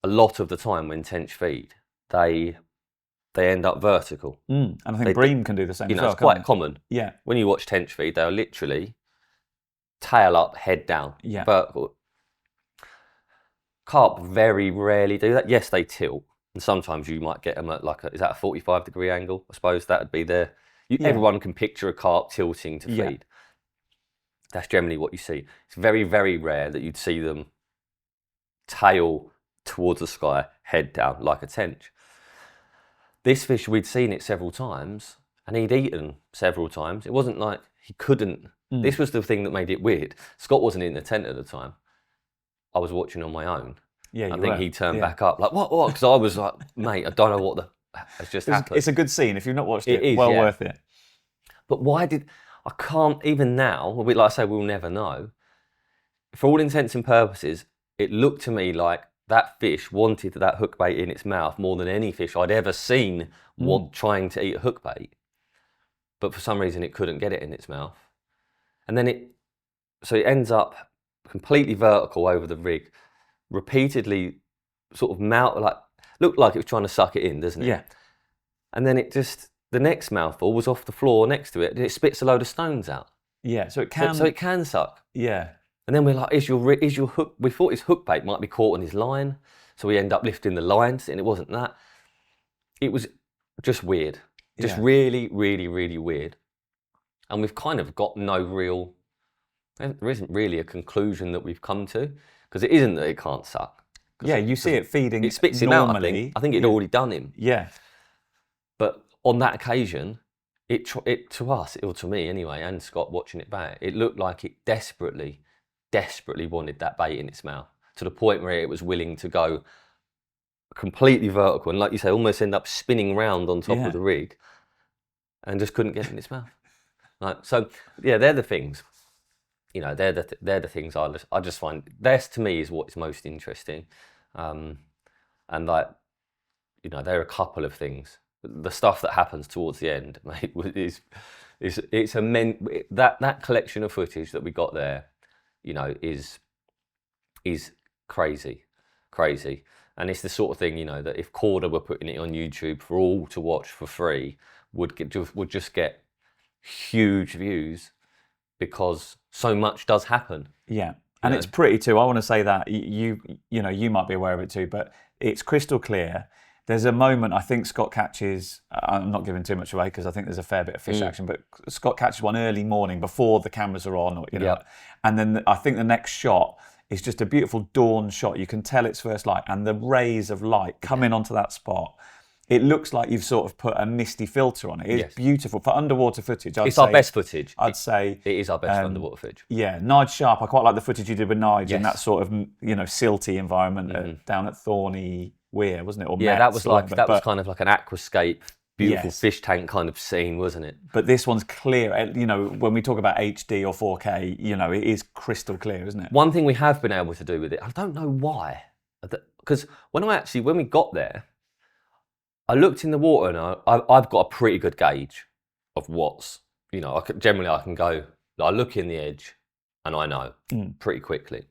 a lot of the time when tench feed, they end up vertical. And I think bream can do the same as well. It's quite common. Yeah. When you watch tench feed, they're literally tail up, head down, vertical. Carp very rarely do that. Yes, they tilt. And sometimes you might get them at is that a 45-degree angle? I suppose that would be there. Everyone can picture a carp tilting to feed. That's generally what you see. It's very, very rare that you'd see them tail towards the sky, head down like a tench. This fish, we'd seen it several times and he'd eaten several times. It wasn't like he couldn't. This was the thing that made it weird. Scott wasn't in the tent at the time. I was watching on my own. Yeah, I think he turned back up like, what? Because I was like, mate, I don't know what has just happened. It's a good scene. If you've not watched it, well worth it. But I can't, even now, like I say, we'll never know. For all intents and purposes, it looked to me like that fish wanted that hook bait in its mouth more than any fish I'd ever seen trying to eat a hook bait. But for some reason, it couldn't get it in its mouth. And then it ends up completely vertical over the rig, repeatedly sort of looked like it was trying to suck it in, doesn't it? Yeah. And then the next mouthful was off the floor next to it, and it spits a load of stones out. Yeah, so it can. So it can suck. Yeah. And then we're like, is your hook? We thought his hook bait might be caught on his line, so we end up lifting the lines, and it wasn't that. It was just weird, just really, really, really weird. And we've kind of got there isn't really a conclusion that we've come to, because it isn't that it can't suck. Yeah, you see it feeding. It spits him out. I think it'd already done him. Yeah. But on that occasion, it to us, or to me anyway, and Scott watching it back, it looked like it desperately wanted that bait in its mouth, to the point where it was willing to go completely vertical and, like you say, almost end up spinning round on top of the rig, and just couldn't get it in its mouth. Right. So they're the things. They're the things I just find. This to me is what is most interesting, and there are a couple of things. The stuff that happens towards the end, mate, it's immense. That collection of footage that we got there, is crazy, and it's the sort of thing that if Corda were putting it on YouTube for all to watch for free, would just get huge views, because so much does happen. Yeah, and it's pretty too. I want to say that you might be aware of it too, but it's crystal clear. There's a moment I think Scott catches. I'm not giving too much away because I think there's a fair bit of fish action, but Scott catches one early morning before the cameras are on, and then I think the next shot is just a beautiful dawn shot. You can tell it's first light, and the rays of light coming onto that spot. It looks like you've sort of put a misty filter on it. It's beautiful. For underwater footage, it's our best footage. I'd say it is our best underwater footage. Yeah, Nige Sharp. I quite like the footage you did with Nige in that sort of silty environment down at Thorny Weir, wasn't it? Or that was was kind of like an aquascape, beautiful fish tank kind of scene, wasn't it? But this one's clear. When we talk about HD or 4K, it is crystal clear, isn't it? One thing we have been able to do with it, I don't know why. because when we got there, I looked in the water and I've got a pretty good gauge of what's, generally I can go, I look in the edge and I know pretty quickly.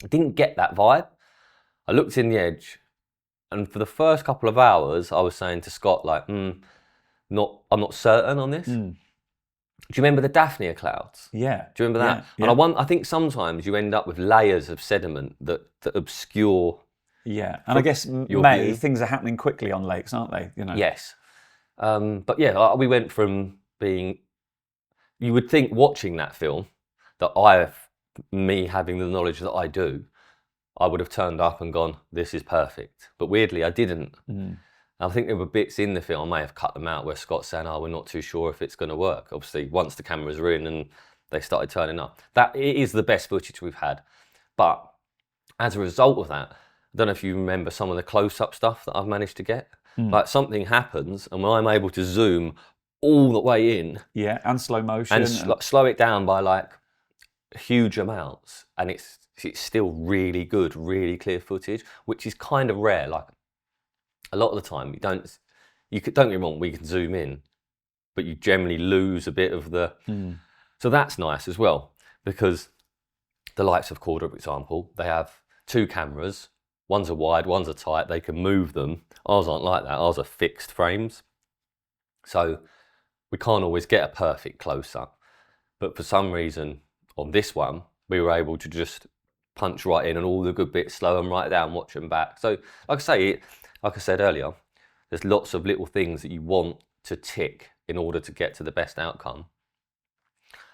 I didn't get that vibe. I looked in the edge, and for the first couple of hours, I was saying to Scott, like, I'm not certain on this. Do you remember the Daphnia clouds? Yeah. Do you remember that? Yeah. And I think sometimes you end up with layers of sediment that obscure. Yeah, and I guess view. things are happening quickly on lakes, aren't they? Yes. But yeah, we went from being. You would think watching that film that me having the knowledge that I do, I would have turned up and gone, this is perfect. But weirdly, I didn't. I think there were bits in the film, I may have cut them out, where Scott's saying, we're not too sure if it's going to work. Obviously, once the cameras were in and they started turning up. It is the best footage we've had. But as a result of that, I don't know if you remember some of the close-up stuff that I've managed to get. Like something happens, and when I'm able to zoom all the way in. Yeah, and slow motion. And slow it down by like huge amounts. And it's still really good, really clear footage, which is kind of rare. Like a lot of the time, don't get me wrong, we can zoom in, but you generally lose a bit of the. So that's nice as well, because the likes of Corda, for example, they have 2 cameras. One's a wide, one's a tight. They can move them. Ours aren't like that. Ours are fixed frames. So we can't always get a perfect close-up. But for some reason, on this one, we were able to just punch right in and all the good bits, slow them right down, watch them back. So like I said earlier, there's lots of little things that you want to tick in order to get to the best outcome.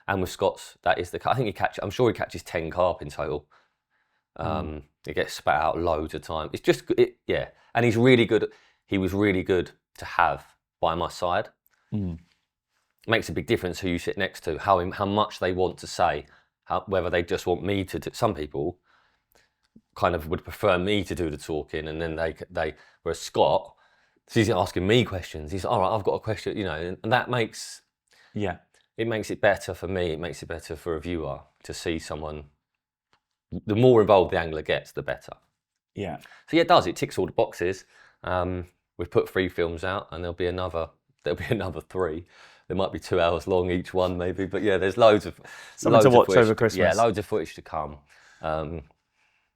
And with Scott's, I'm sure he catches 10 carp in total. It gets spat out loads of time. It's just, yeah. And he's really good. He was really good to have by my side. Makes a big difference who you sit next to, how much they want to say, whether they just want me to do. Some people kind of would prefer me to do the talking, and then whereas Scott, he's asking me questions. He's all right, I've got a question, and that makes it makes it better for me. It makes it better for a viewer to see someone. The more involved the angler gets, the better. Yeah. So yeah, it does. It ticks all the boxes. We've put 3 films out, and there'll be another 3. There might be 2 hours long each one, maybe. But yeah, there's loads to watch over Christmas. Yeah, loads of footage to come.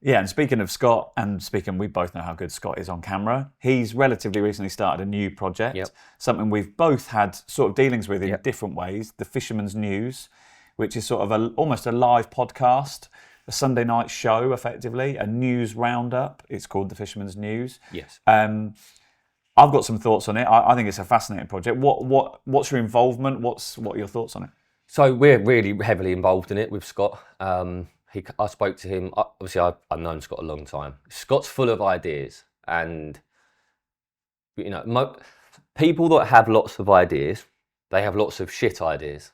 Yeah, and speaking of Scott, we both know how good Scott is on camera. He's relatively recently started a new project, something we've both had sort of dealings with in different ways. The Fisherman's News, which is sort of almost a live podcast, a Sunday night show, effectively, a news roundup. It's called The Fisherman's News. Yes. I've got some thoughts on it. I think it's a fascinating project. What's your involvement? What are your thoughts on it? So we're really heavily involved in it with Scott. I spoke to him. Obviously, I've known Scott a long time. Scott's full of ideas, and people that have lots of ideas, they have lots of shit ideas,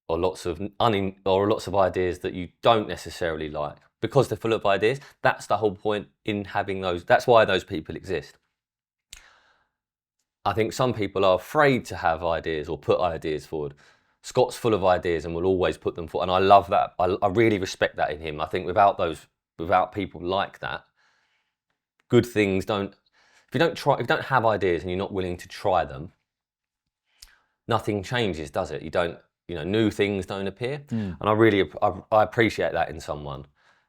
or lots of ideas that you don't necessarily like because they're full of ideas. That's the whole point in having those. That's why those people exist. I think some people are afraid to have ideas or put ideas forward. Scott's full of ideas and will always put them forward, and I love that. I really respect that in him. I think without people like that, good things don't. If you don't have ideas and you're not willing to try them, nothing changes, does it? You don't. New things don't appear, and I appreciate that in someone,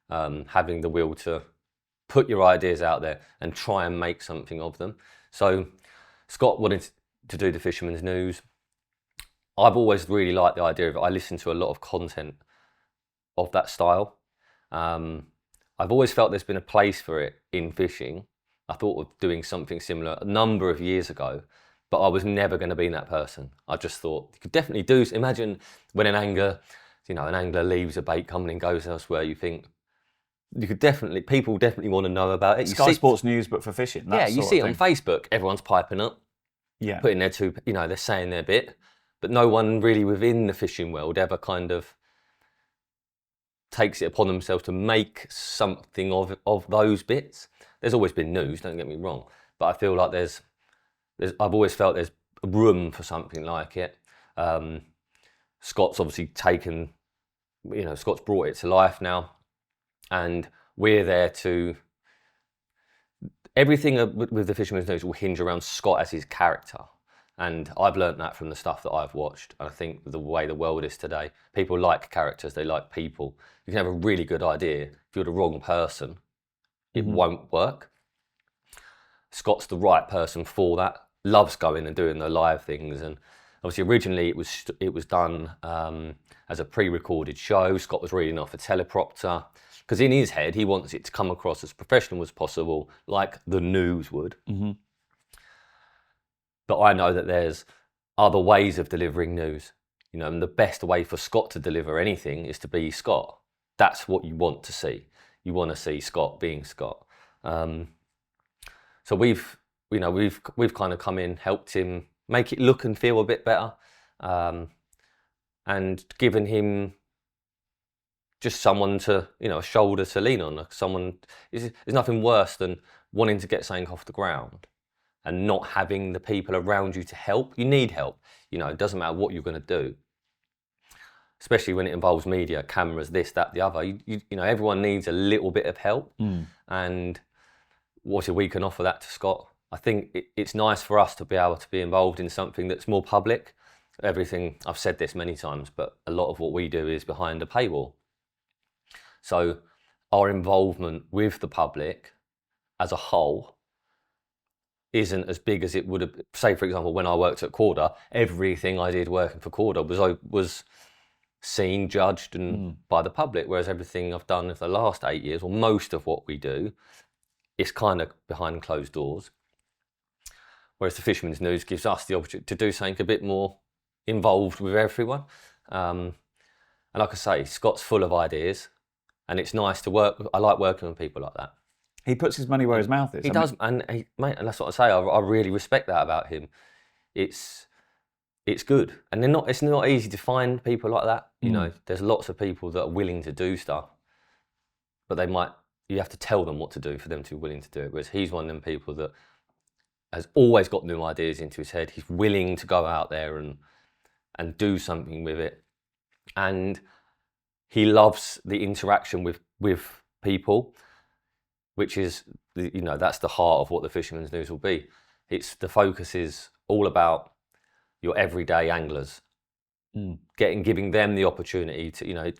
having the will to put your ideas out there and try and make something of them. So Scott wanted to do the Fisherman's News. I've always really liked the idea of it. I listen to a lot of content of that style. I've always felt there's been a place for it in fishing. I thought of doing something similar a number of years ago, but I was never going to be that person. I just thought you could definitely do. Imagine when an angler leaves a bait company and goes elsewhere. You think people definitely want to know about it. Sky Sports News, but for fishing. You see it on Facebook. Everyone's piping up, putting their they're saying their bit, but no one really within the fishing world ever kind of takes it upon themselves to make something of those bits. There's always been news, don't get me wrong, but I feel like I've always felt there's room for something like it. Scott's obviously Scott's brought it to life now, and we're there to everything with the Fisherman's News will hinge around Scott as his character. And I've learnt that from the stuff that I've watched. And I think the way the world is today, people like characters, they like people. You can have a really good idea. If you're the wrong person, it won't work. Scott's the right person for that. Loves going and doing the live things. And obviously originally it was done as a pre-recorded show. Scott was reading off a teleprompter. Because in his head, he wants it to come across as professional as possible, like the news would. But I know that there's other ways of delivering news, you know, and the best way for Scott to deliver anything is to be Scott. That's what you want to see. You want to see Scott being Scott. So we've kind of come in, helped him make it look and feel a bit better, and given him just someone to, you know, a shoulder to lean on. There's nothing worse than wanting to get something off the ground and not having the people around you to help. You need help. You know, it doesn't matter what you're going to do, especially when it involves media, cameras, this, that, the other. You know, everyone needs a little bit of help, and what we can offer that to Scott. I think it's nice for us to be able to be involved in something that's more public. Everything, I've said this many times, but a lot of what we do is behind a paywall. So our involvement with the public as a whole isn't as big as it would have. Say, for example, when I worked at Corda, everything I did working for Corda was seen, judged, and by the public. Whereas everything I've done for the last 8 years, or most of what we do, is kind of behind closed doors. Whereas the Fisherman's News gives us the opportunity to do something a bit more involved with everyone. And like I say, Scott's full of ideas, and it's nice to work. I like working with people like that. He puts his money where his mouth is. He does, and mate, and that's what I say. I really respect that about him. It's good, and it's not easy to find people like that. You know, there's lots of people that are willing to do stuff, but you have to tell them what to do for them to be willing to do it. Whereas he's one of them people that has always got new ideas into his head. He's willing to go out there and do something with it, and he loves the interaction with people, which is, you know, that's the heart of what the Fisherman's News will be. The focus is all about your everyday anglers, giving them the opportunity to, you know,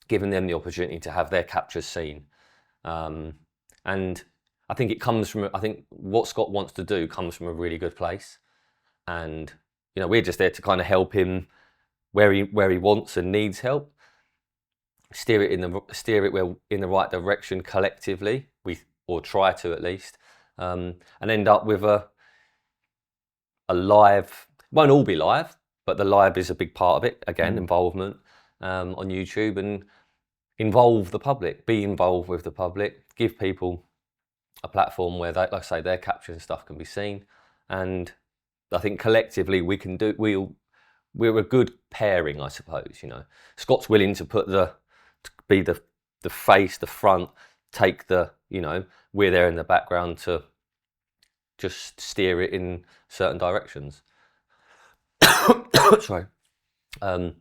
giving them the opportunity to have their captures seen. And I think I think what Scott wants to do comes from a really good place. And, you know, we're just there to kind of help him where he wants and needs help, steer it in the right direction collectively, or try to at least, and end up with a live. Won't all be live, but the live is a big part of it. Again, involvement on YouTube, and involve the public, be involved with the public, give people a platform where, like I say, their captures and stuff can be seen. And I think collectively we're a good pairing, I suppose. You know, Scott's willing to be the face, the front, take the, you know, we're there in the background to just steer it in certain directions. Sorry. And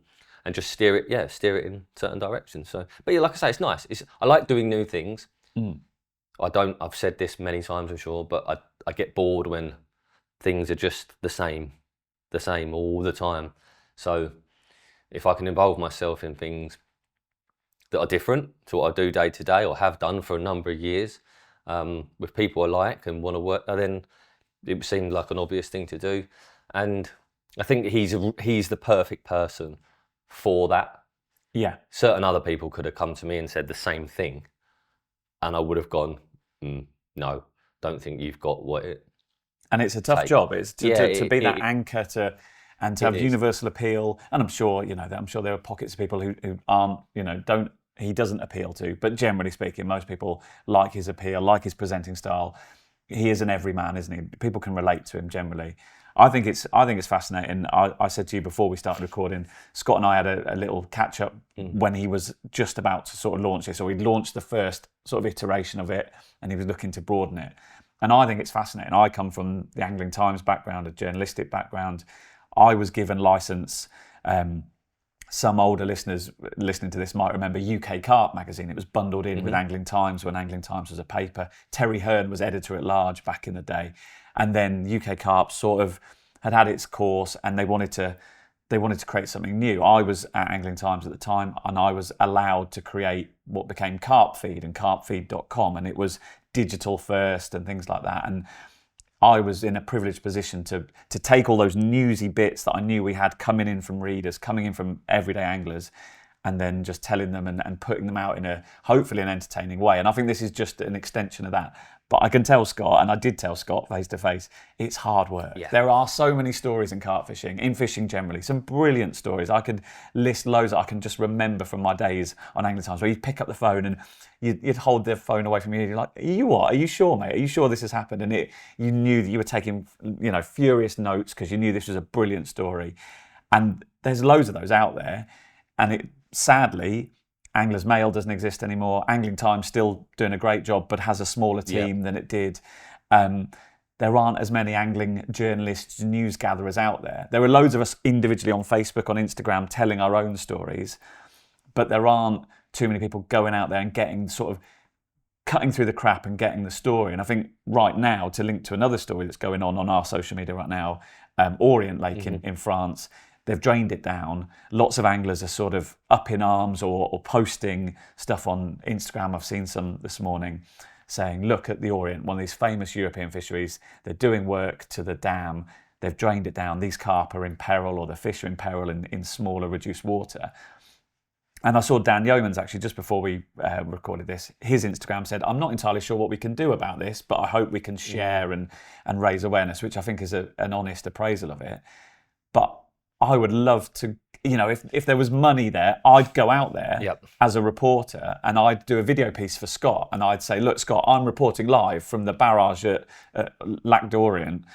just steer it in certain directions. So, but yeah, like I say, it's nice. I like doing new things. I've said this many times, I'm sure, but I get bored when things are just the same all the time. So if I can involve myself in things that are different to what I do day to day, or have done for a number of years, with people I like and want to work, then it seemed like an obvious thing to do. And I think he's the perfect person for that. Yeah. Certain other people could have come to me and said the same thing, and I would have gone, no, don't think you've got what it. And it's a tough job. It's to be that anchor and to have universal appeal. And I'm sure, you know, there are pockets of people who aren't, you know, he doesn't appeal to. But generally speaking, most people like his appeal, like his presenting style. He is an everyman, isn't he? People can relate to him generally. I think it's fascinating. I said to you before we started recording, Scott and I had a little catch up when he was just about to sort of launch it. So he'd launched the first sort of iteration of it, and he was looking to broaden it. And I think it's fascinating. I come from the Angling Times background, a journalistic background. I was given license some older listeners listening to this might remember UK Carp magazine. It was bundled in with Angling Times when Angling Times was a paper. Terry Hearn was editor-at-large back in the day. And then UK Carp sort of had its course, and they wanted to create something new. I was at Angling Times at the time, and I was allowed to create what became Carp Feed and carpfeed.com, and it was digital first and things like that. And I was in a privileged position to take all those newsy bits that I knew we had coming in from readers, coming in from everyday anglers, and then just telling them and putting them out in a hopefully an entertaining way. And I think this is just an extension of that. But I can tell Scott, and I did tell Scott face to face, it's hard work. Yeah. There are so many stories in carp fishing, in fishing generally, some brilliant stories. I could list loads that I can just remember from my days on Angling Times, where you'd pick up the phone and you'd hold the phone away from you and you're like, are you sure, mate? Are you sure this has happened? And you knew that you were taking furious notes because you knew this was a brilliant story. And there's loads of those out there. And sadly, Anglers Mail doesn't exist anymore. Angling Time's still doing a great job, but has a smaller team than it did. There aren't as many angling journalists, news gatherers out there. There are loads of us individually on Facebook, on Instagram, telling our own stories, but there aren't too many people going out there and getting sort of cutting through the crap and getting the story. And I think right now, to link to another story that's going on our social media right now, Orient Lake in France, they've drained it down. Lots of anglers are sort of up in arms or posting stuff on Instagram. I've seen some this morning saying, look at the Orient, one of these famous European fisheries. They're doing work to the dam. They've drained it down. These carp are in peril, or the fish are in peril in smaller, reduced water. And I saw Dan Yeomans actually just before we recorded this. His Instagram said, I'm not entirely sure what we can do about this, but I hope we can share and raise awareness, which I think is an honest appraisal of it. But I would love to, if there was money there, I'd go out there as a reporter and I'd do a video piece for Scott, and I'd say, look, Scott, I'm reporting live from the barrage at Lac d'Orient,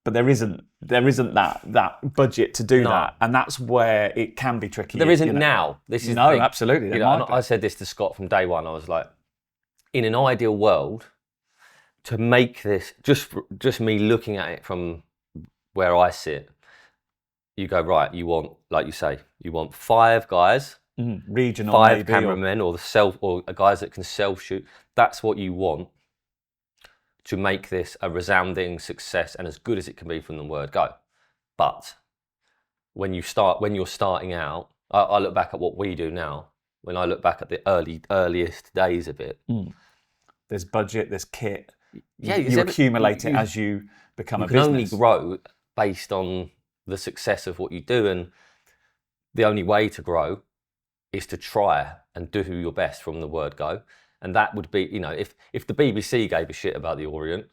but there isn't that budget to do that, and that's where it can be tricky. There isn't now. This is absolutely. I said this to Scott from day one. I was like, in an ideal world, to make this just me looking at it from where I sit, you go, right, you want, like you say, you want 5 guys, regional, 5 cameramen, or guys that can self-shoot. That's what you want to make this a resounding success and as good as it can be from the word go. But when you're starting out, I look back at what we do now. When I look back at the earliest days of it, there's budget, there's kit. You accumulate it as you become a business. You can only grow based on the success of what you do, and the only way to grow is to try and do your best from the word go. And that would be, if the BBC gave a shit about the Orient,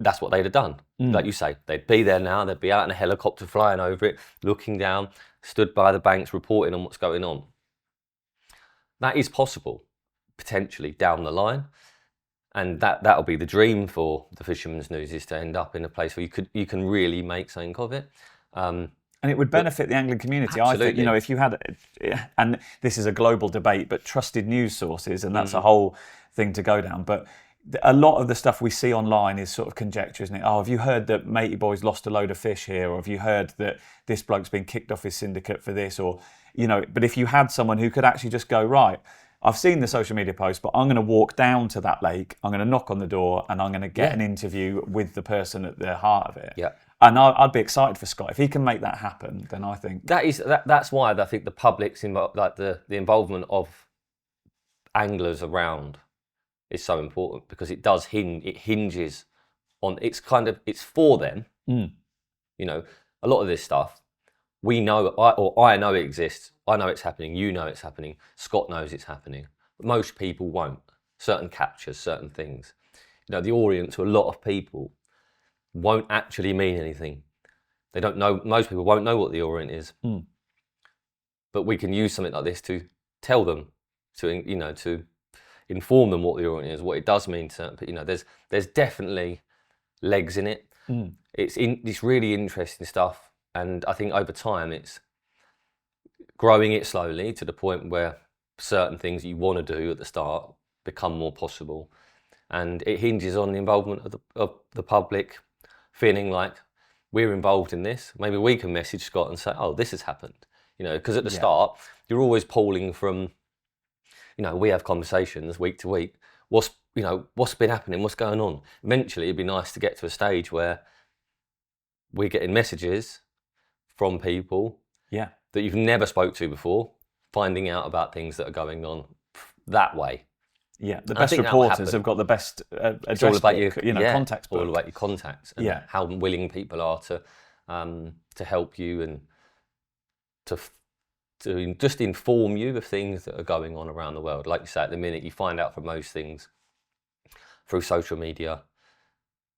that's what they'd have done. Like you say, they'd be there now, they'd be out in a helicopter flying over it, looking down, stood by the banks, reporting on what's going on. That is possible, potentially, down the line. And that'll be the dream for the Fisherman's News, is to end up in a place where you can really make something of it. And it would benefit the angling community. Absolutely. I think, if you had, and this is a global debate, but trusted news sources, and that's a whole thing to go down. But a lot of the stuff we see online is sort of conjecture, isn't it? Oh, have you heard that Matey Boy's lost a load of fish here? Or have you heard that this bloke's been kicked off his syndicate for this? Or, but if you had someone who could actually just go, right, I've seen the social media post, but I'm going to walk down to that lake, I'm going to knock on the door, and I'm going to get an interview with the person at the heart of it. Yeah. And I'd be excited for Scott. If he can make that happen, then I think... That's why I think the public's like the involvement of anglers around is so important, because it does hinges on, it's for them. A lot of this stuff, we know, I know it exists. I know it's happening. You know it's happening. Scott knows it's happening. But most people won't. Certain captures, certain things. The Orient, to a lot of people, won't actually mean anything. They don't know. Most people won't know what the Orient is. But we can use something like this to tell them, to inform them what the Orient is, what it does mean to. There's definitely legs in it. It's really interesting stuff, and I think over time it's growing it slowly to the point where certain things you want to do at the start become more possible, and it hinges on the involvement of the public feeling like we're involved in this. Maybe we can message Scott and say, oh, this has happened. You know, because at the start, you're always pulling from, you know, we have conversations week to week. What's been happening? What's going on? Eventually, it'd be nice to get to a stage where we're getting messages from people that you've never spoke to before, finding out about things that are going on that way. Yeah, the best reporters have got the best address all about book, contacts book. All about your contacts and how willing people are to help you and to just inform you of things that are going on around the world. Like you say, at the minute you find out from most things through social media,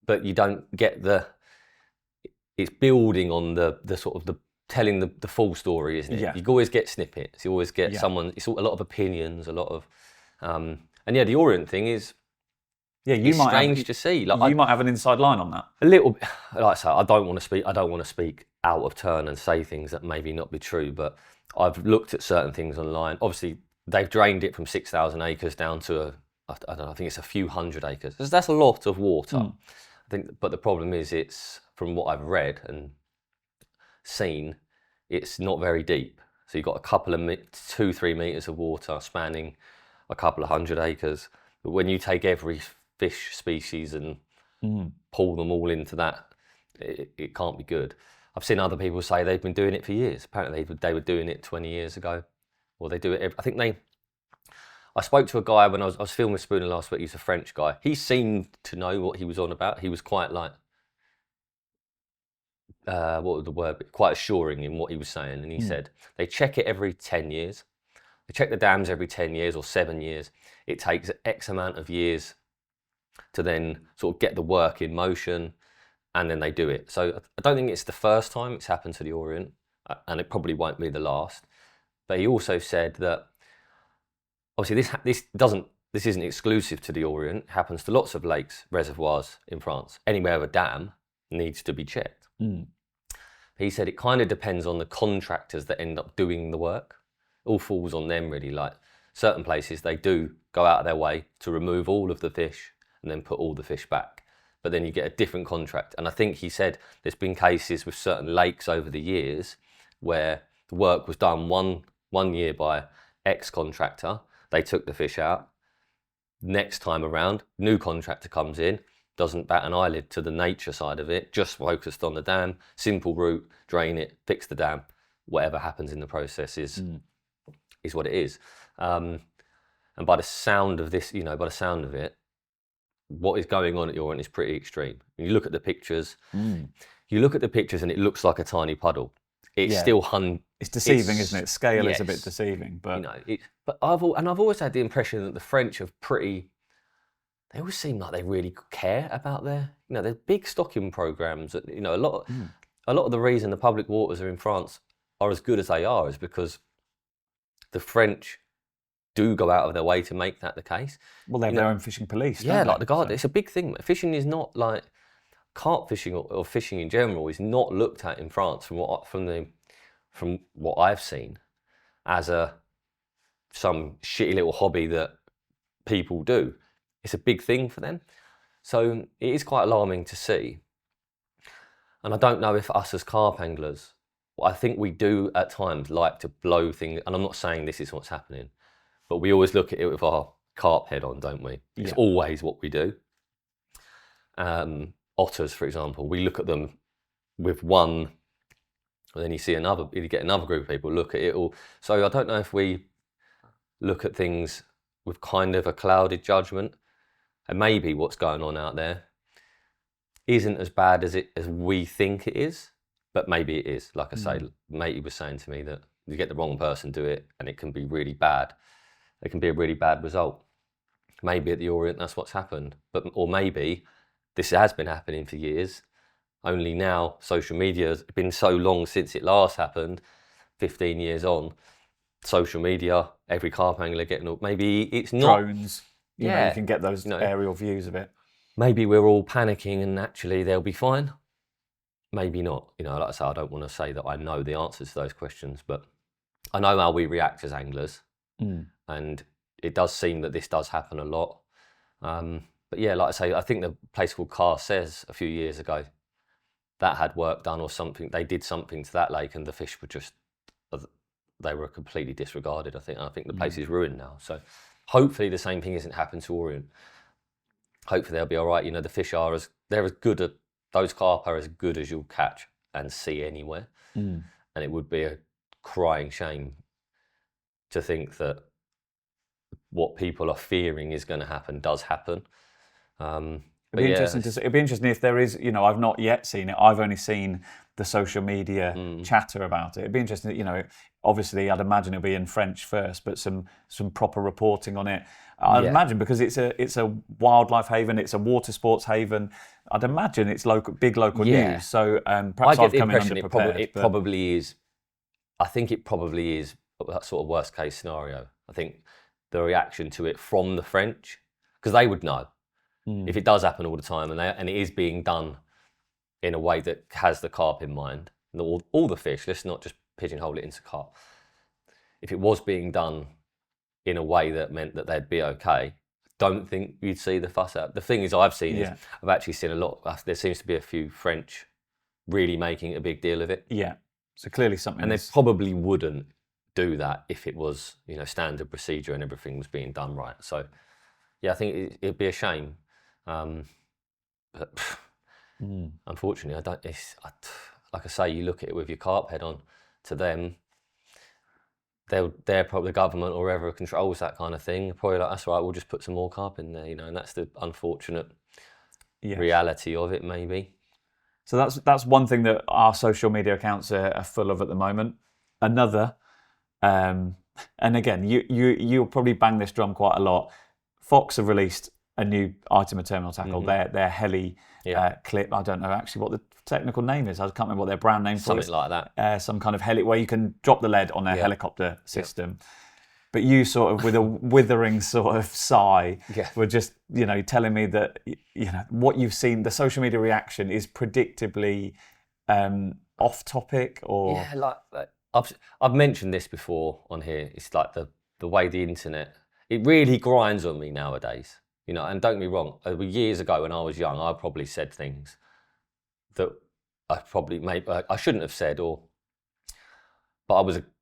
but you don't get it's building on the sort of the telling the full story, isn't it? Yeah. You always get snippets. You always get someone. It's a lot of opinions, a lot of, and the Orient thing is. Yeah, it's strange to see. Like, you might have an inside line on that. A little bit. Like I say, I don't want to speak out of turn and say things that maybe not be true. But I've looked at certain things online. Obviously, they've drained it from 6,000 acres down to I don't know. I think it's a few hundred acres. That's a lot of water. I think, but the problem is, it's from what I've read and seen, it's not very deep. So you've got a couple of 2-3 meters of water spanning a couple of hundred acres. But when you take every fish species and pull them all into that, it can't be good. I've seen other people say they've been doing it for years. Apparently they were doing it 20 years ago, or they do it. I spoke to a guy when I was filming Spooner last week. He's a French guy. He seemed to know what he was on about. He was quite like, what was the word? Quite assuring in what he was saying. And he said they check it every 10 years. They check the dams every 10 years or 7 years. It takes X amount of years to then sort of get the work in motion, and then they do it. So I don't think it's the first time it's happened to the Orient, and it probably won't be the last. But he also said that obviously this isn't exclusive to the Orient. It happens to lots of lakes, reservoirs in France. Anywhere with a dam needs to be checked. He said it kind of depends on the contractors that end up doing the work. It all falls on them really. Like certain places, they do go out of their way to remove all of the fish and then put all the fish back. But then you get a different contract. And I think he said there's been cases with certain lakes over the years where the work was done one year by X contractor. They took the fish out. Next time around, new contractor comes in, doesn't bat an eyelid to the nature side of it, just focused on the dam, simple route, drain it, fix the dam. Whatever happens in the process is what it is. And by the sound of this, what is going on at the Orient is pretty extreme. When you look at the pictures, and it looks like a tiny puddle. It's still It's deceiving, isn't it? Scale is a bit deceiving, but but I've always had the impression that the French have they always seem like they really care about their big stocking programs. A lot of the reason the public waters are in France are as good as they are is because the French do go out of their way to make that the case. Well, they have their own fishing police. It's a big thing. Fishing is not like carp fishing or fishing in general is not looked at in France from what I've seen as some shitty little hobby that people do. It's a big thing for them. So it is quite alarming to see. And I don't know if us as carp anglers, I think we do at times like to blow things, and I'm not saying this is what's happening, but we always look at it with our carp head on, don't we? It's always what we do. Otters, for example, we look at them with one, and then you get another group of people look at it all. So I don't know if we look at things with kind of a clouded judgment, and maybe what's going on out there isn't as bad as we think it is, but maybe it is. Like I say, matey was saying to me that you get the wrong person do it, and it can be really bad. It can be a really bad result. Maybe at the Orient that's what's happened, or maybe this has been happening for years. Only now social media has been so long since it last happened, 15 years on. Social media, every carp angler getting maybe it's not drones. You can get those aerial views of it. Maybe we're all panicking and actually they'll be fine. Maybe not. Like I say, I don't want to say that I know the answers to those questions, but I know how we react as anglers, and it does seem that this does happen a lot. But yeah, like I say, I think the place called Carp says a few years ago, that had work done or something. They did something to that lake, and the fish were just, they were completely disregarded. I think the place is ruined now. So hopefully the same thing isn't happened to Orient. Hopefully they'll be all right. You know, the fish they're as good at, those carp are as good as you'll catch and see anywhere. And it would be a crying shame to think that what people are fearing is going to happen does happen. It'd be interesting to see. It'd be interesting if there is, you know, I've not yet seen it. I've only seen the social media chatter about it. It'd be interesting, you know, obviously I'd imagine it'll be in French first, but some proper reporting on it. I'd imagine, because it's a wildlife haven, it's a water sports haven. I'd imagine it's big local news. So perhaps I've come in underprepared. It probably is. I think it probably is that sort of worst case scenario. I think the reaction to it from the French, because they would know. If it does happen all the time, and it is being done in a way that has the carp in mind, and all the fish, let's not just pigeonhole it into carp. If it was being done in a way that meant that they'd be okay, don't think you'd see the fuss out. The thing is, I've actually seen a lot. There seems to be a few French really making a big deal of it. Yeah, so clearly something. And they probably wouldn't do that if it was, you know, standard procedure and everything was being done right. So, yeah, I think it'd be a shame. But unfortunately, like I say, you look at it with your carp head on. To them, they're probably the government or whoever controls that kind of thing. They're probably like, that's right, we'll just put some more carp in there, you know. And that's the unfortunate reality of it, maybe. So that's one thing that our social media accounts are full of at the moment. Another, and again, you'll probably bang this drum quite a lot. Fox have released a new item of terminal tackle, their heli clip. I don't know actually what the technical name is. I can't remember what their brand name for Something like that. Some kind of heli, where you can drop the lead on their helicopter system. But you sort of, with a withering sort of sigh, were just, you know, telling me that, you know, what you've seen, the social media reaction is predictably off topic, or... Yeah, like I've mentioned this before on here. It's like the way the internet, it really grinds on me nowadays. You know, and don't get me wrong, years ago when I was young, I probably said things that I shouldn't have said, but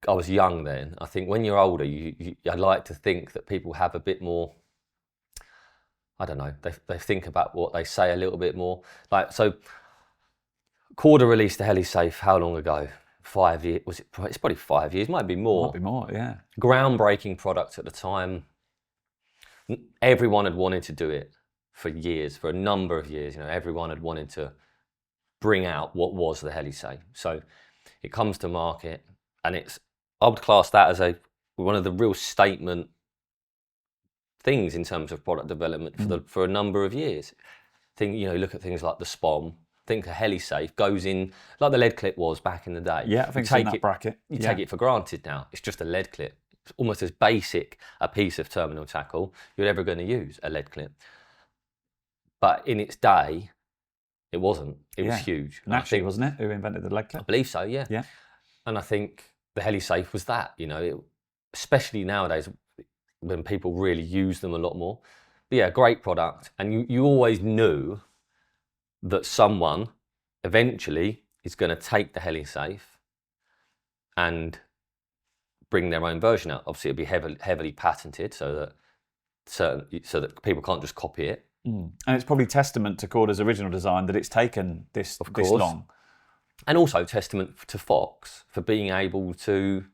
I was young then. I think when you're older, I'd like to think that people have a bit more, I don't know, they think about what they say a little bit more. Like, so Corda released the HeliSafe how long ago? 5 years, it's probably 5 years, might be more. Might be more, yeah. Groundbreaking product at the time. Everyone had wanted to do it for years, for a number of years. You know, everyone had wanted to bring out what was the HeliSafe. So it comes to market, and I would class that as one of the real statement things in terms of product development for a number of years. Look at things like the Swan. Think a HeliSafe goes in like the lead clip was back in the day. Yeah, I think it's in that bracket. You take it for granted now. It's just a lead clip. It's almost as basic a piece of terminal tackle you're ever going to use, a lead clip. But in its day, it wasn't. It was huge. Naturally, wasn't it? Who invented the lead clip? I believe so, yeah. Yeah. And I think the HeliSafe was that, you know, especially nowadays when people really use them a lot more. But yeah, great product. And you always knew that someone eventually is going to take the HeliSafe and bring their own version out. Obviously, it'll be heavily patented so that people can't just copy it. And it's probably testament to Corda's original design that it's taken this long. And also testament to Fox for being able to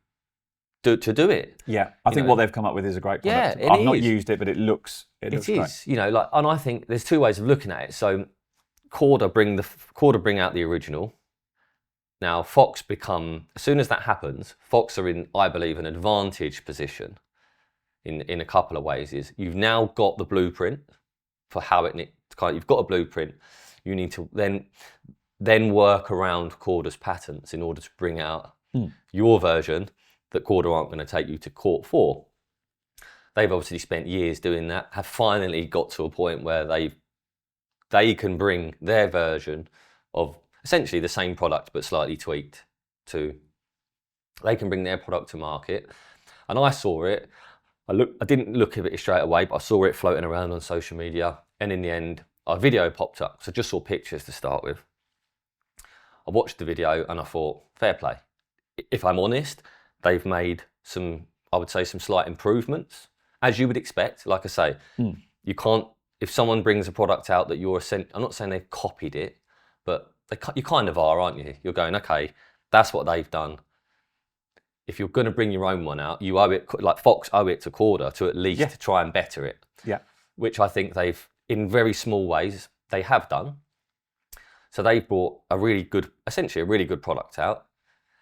do it. Yeah, I think what they've come up with is a great product. I've not used it, but it looks great. You know, like, and I think there's two ways of looking at it. So Corda bring out the original. Now Fox as soon as that happens, Fox are in, I believe, an advantage position in a couple of ways. Is you've now got the blueprint for how you've got a blueprint. You need to then work around Corda's patents in order to bring out your version that Corda aren't going to take you to court for. They've obviously spent years doing that, have finally got to a point where they can bring their version of essentially the same product but slightly tweaked they can bring their product to market. And I saw it, I didn't look at it straight away, but I saw it floating around on social media, and in the end, a video popped up, so I just saw pictures to start with. I watched the video and I thought, fair play. If I'm honest, they've made some, I would say, some slight improvements, as you would expect. Like I say, you can't, if someone brings a product out that you're, I'm not saying they've copied it, but you kind of are, aren't you? You're going, okay, that's what they've done. If you're going to bring your own one out, you owe it, like Fox owe it to Corda to at least try and better it. Yeah. Which I think they've, in very small ways, they have done. So they've brought a really good, essentially a really good product out.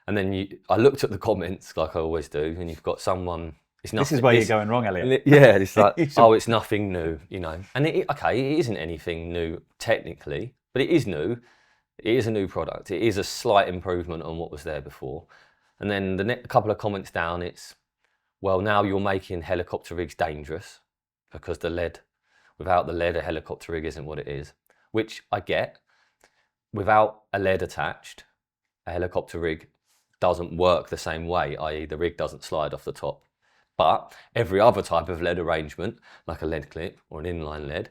And then I looked at the comments like I always do, and you've got someone. It's nothing, this is where you're going wrong, Elliott. Yeah, it's like, oh, it's nothing new, you know. And it isn't anything new technically, but it is new. It is a new product. It is a slight improvement on what was there before. And then the next couple of comments down, it's, well, now you're making helicopter rigs dangerous because without the lead, a helicopter rig isn't what it is, which I get. Without a lead attached, a helicopter rig doesn't work the same way, i.e. the rig doesn't slide off the top. But every other type of lead arrangement, like a lead clip or an inline lead,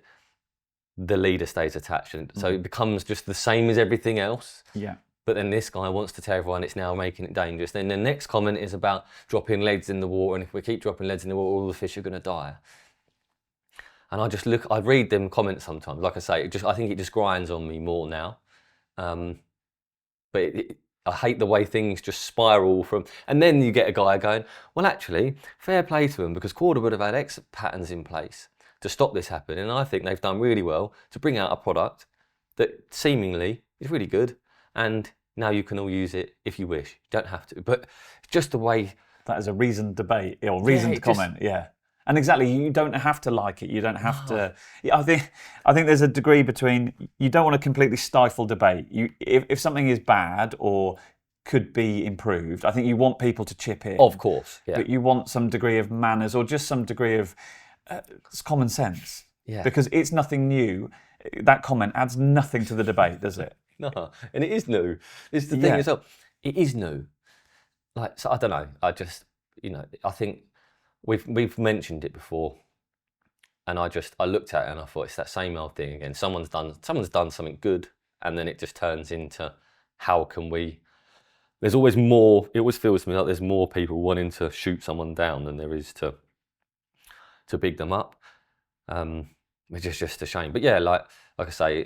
the leader stays attached. And so it becomes just the same as everything else. Yeah. But then this guy wants to tell everyone it's now making it dangerous. Then the next comment is about dropping leads in the water, and if we keep dropping leads in the water, all the fish are going to die. And I read them comments sometimes. Like I say, I think it just grinds on me more now. But I hate the way things just spiral from, and then you get a guy going, well, actually, fair play to them because Corda would have had X patterns in place to stop this happening. And I think they've done really well to bring out a product that seemingly is really good. And now you can all use it if you wish. You don't have to, but just the way. That is a reasoned debate or reasoned comment. Yeah. And exactly, you don't have to like it. You don't have to. I think there's a degree between. You don't want to completely stifle debate. If something is bad or could be improved, I think you want people to chip in. Of course, yeah. But you want some degree of manners or just some degree of common sense. Yeah. Because it's nothing new. That comment adds nothing to the debate, does it? No, and it is new. It's the thing as well. It is new. Like, so I don't know. I just, I think. We've mentioned it before, and I looked at it and I thought it's that same old thing again. Someone's done something good, and then it just turns into how can we? There's always more. It always feels to me like there's more people wanting to shoot someone down than there is to big them up. Which is just a shame. But yeah, like I say,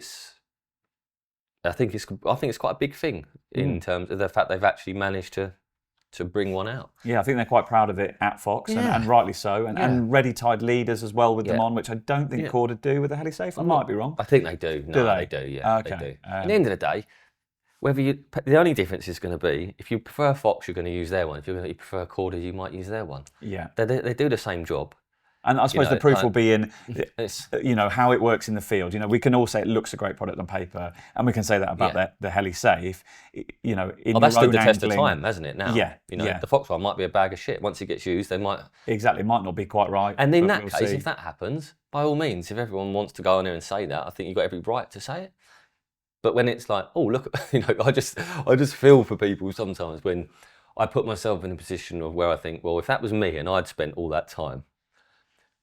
I think it's quite a big thing in terms of the fact they've actually managed to bring one out. Yeah, I think they're quite proud of it at Fox, and rightly so, and ready-tied leaders as well with them on, which I don't think Corda do with the HeliSafe. I might be wrong. I think they do. No, do they? They do, yeah. Okay. They do. At the end of the day, the only difference is going to be, if you prefer Fox, you're going to use their one. If you prefer Corda, you might use their one. Yeah. They do the same job. And I suppose the proof will be in, how it works in the field. We can all say it looks a great product on paper, and we can say that about the HeliSafe. That's stood the test of time, hasn't it? Now, the Fox one might be a bag of shit. Once it gets used, they might it might not be quite right. And in that case, if that happens, by all means, if everyone wants to go on there and say that, I think you've got every right to say it. But when it's like, oh look, I just feel for people sometimes when I put myself in a position of where I think, well, if that was me and I'd spent all that time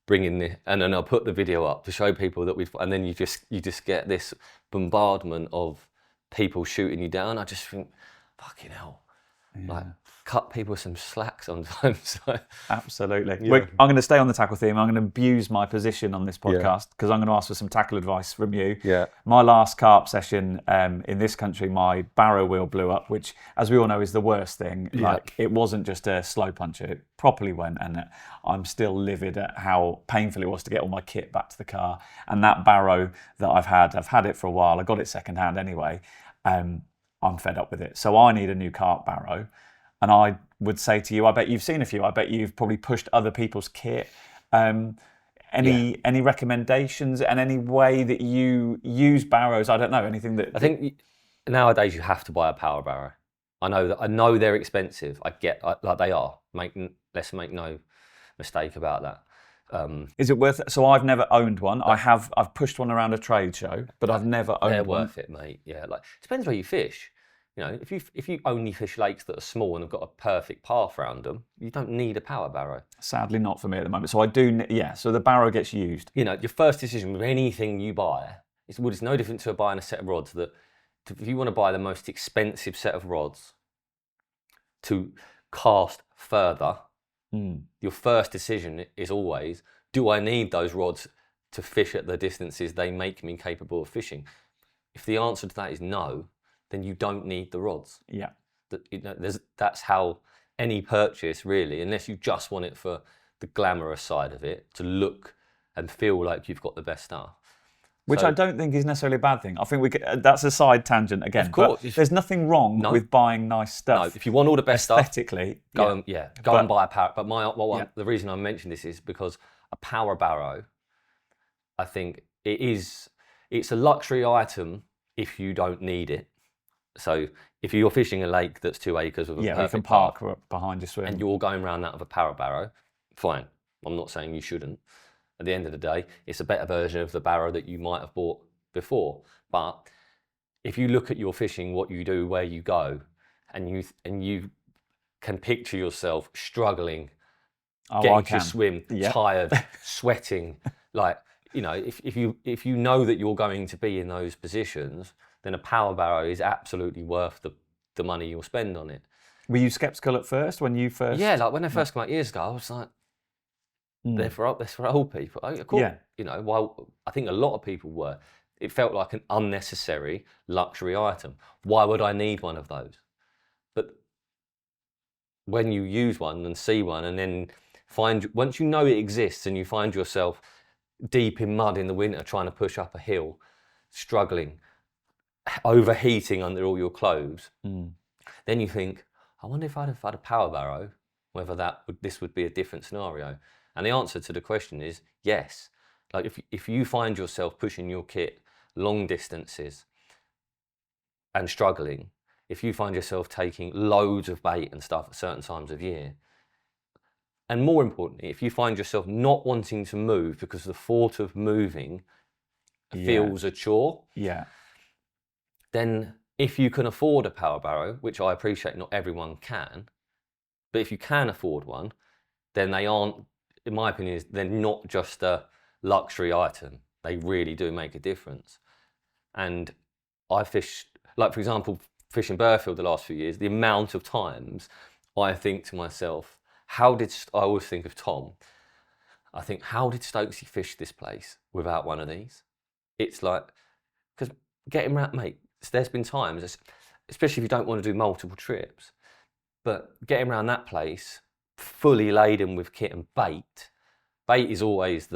bringing this, and then I'll put the video up to show people that and then you just get this bombardment of people shooting you down. I just think, fucking hell, like cut people some slack sometimes. Absolutely. Yeah. I'm going to stay on the tackle theme. I'm going to abuse my position on this podcast because I'm going to ask for some tackle advice from you. Yeah. My last carp session in this country, my Barrow wheel blew up, which, as we all know, is the worst thing. Yeah. Like, it wasn't just a slow puncher. It properly went, and I'm still livid at how painful it was to get all my kit back to the car. And that Barrow that I've had it for a while. I got it secondhand anyway. I'm fed up with it. So I need a new carp Barrow. And I would say to you, I bet you've seen a few. I bet you've probably pushed other people's kit. Any recommendations and any way that you use barrows? I don't know, anything that... I think nowadays you have to buy a power barrow. I know they're expensive. Like they are. Let's make no mistake about that. Is it worth it? So I've never owned one. I've pushed one around a trade show, but I've never owned one. They're worth it, mate. Yeah, like it depends where you fish. If you only fish lakes that are small and have got a perfect path around them, you don't need a power barrow. Sadly, not for me at the moment. So I do. Yeah. So the barrow gets used. Your first decision with anything you buy it's no different to buying a set of rods that if you want to buy the most expensive set of rods to cast further, your first decision is always, do I need those rods to fish at the distances they make me capable of fishing? If the answer to that is no, then you don't need the rods. Yeah. That's how any purchase really, unless you just want it for the glamorous side of it, to look and feel like you've got the best stuff. Which I don't think is necessarily a bad thing. I think that's a side tangent again. Of course. But there's nothing wrong with buying nice stuff. No, if you want all the best stuff, aesthetically, go and buy a Barrow. But the reason I mention this is because a power Barrow, I think it's a luxury item if you don't need it. So if you're fishing a lake that's 2 acres with a perfect you can park behind your swim, and you're going around that with a power Barrow, fine. I'm not saying you shouldn't. At the end of the day, it's a better version of the Barrow that you might have bought before. But if you look at your fishing, what you do, where you go, and you can picture yourself struggling, getting to swim, tired, sweating, like, you know, if you know that you're going to be in those positions, then a power Barrow is absolutely worth the money you'll spend on it. Were you sceptical at first when you first? Yeah, like when they first came out years ago, I was like, they're for old people. Of course, you know, while I think a lot of people were, it felt like an unnecessary luxury item. Why would I need one of those? But when you use one and see one and then once you know it exists and you find yourself deep in mud in the winter trying to push up a hill, struggling, overheating under all your clothes, then you think, I wonder if I'd have had a power Barrow, whether this would be a different scenario. And the answer to the question is yes. Like if you find yourself pushing your kit long distances and struggling, if you find yourself taking loads of bait and stuff at certain times of year, and more importantly, if you find yourself not wanting to move because the thought of moving feels a chore, then if you can afford a power Barrow, which I appreciate not everyone can, but if you can afford one, then they aren't, in my opinion, they're not just a luxury item. They really do make a difference. And I fished, like for example, fishing Burfield the last few years, the amount of times I think to myself, I always think of Tom. I think, how did Stokesy fish this place without one of these? It's like, because getting around, mate, there's been times, especially if you don't want to do multiple trips, but getting around that place, fully laden with kit and bait. Bait is always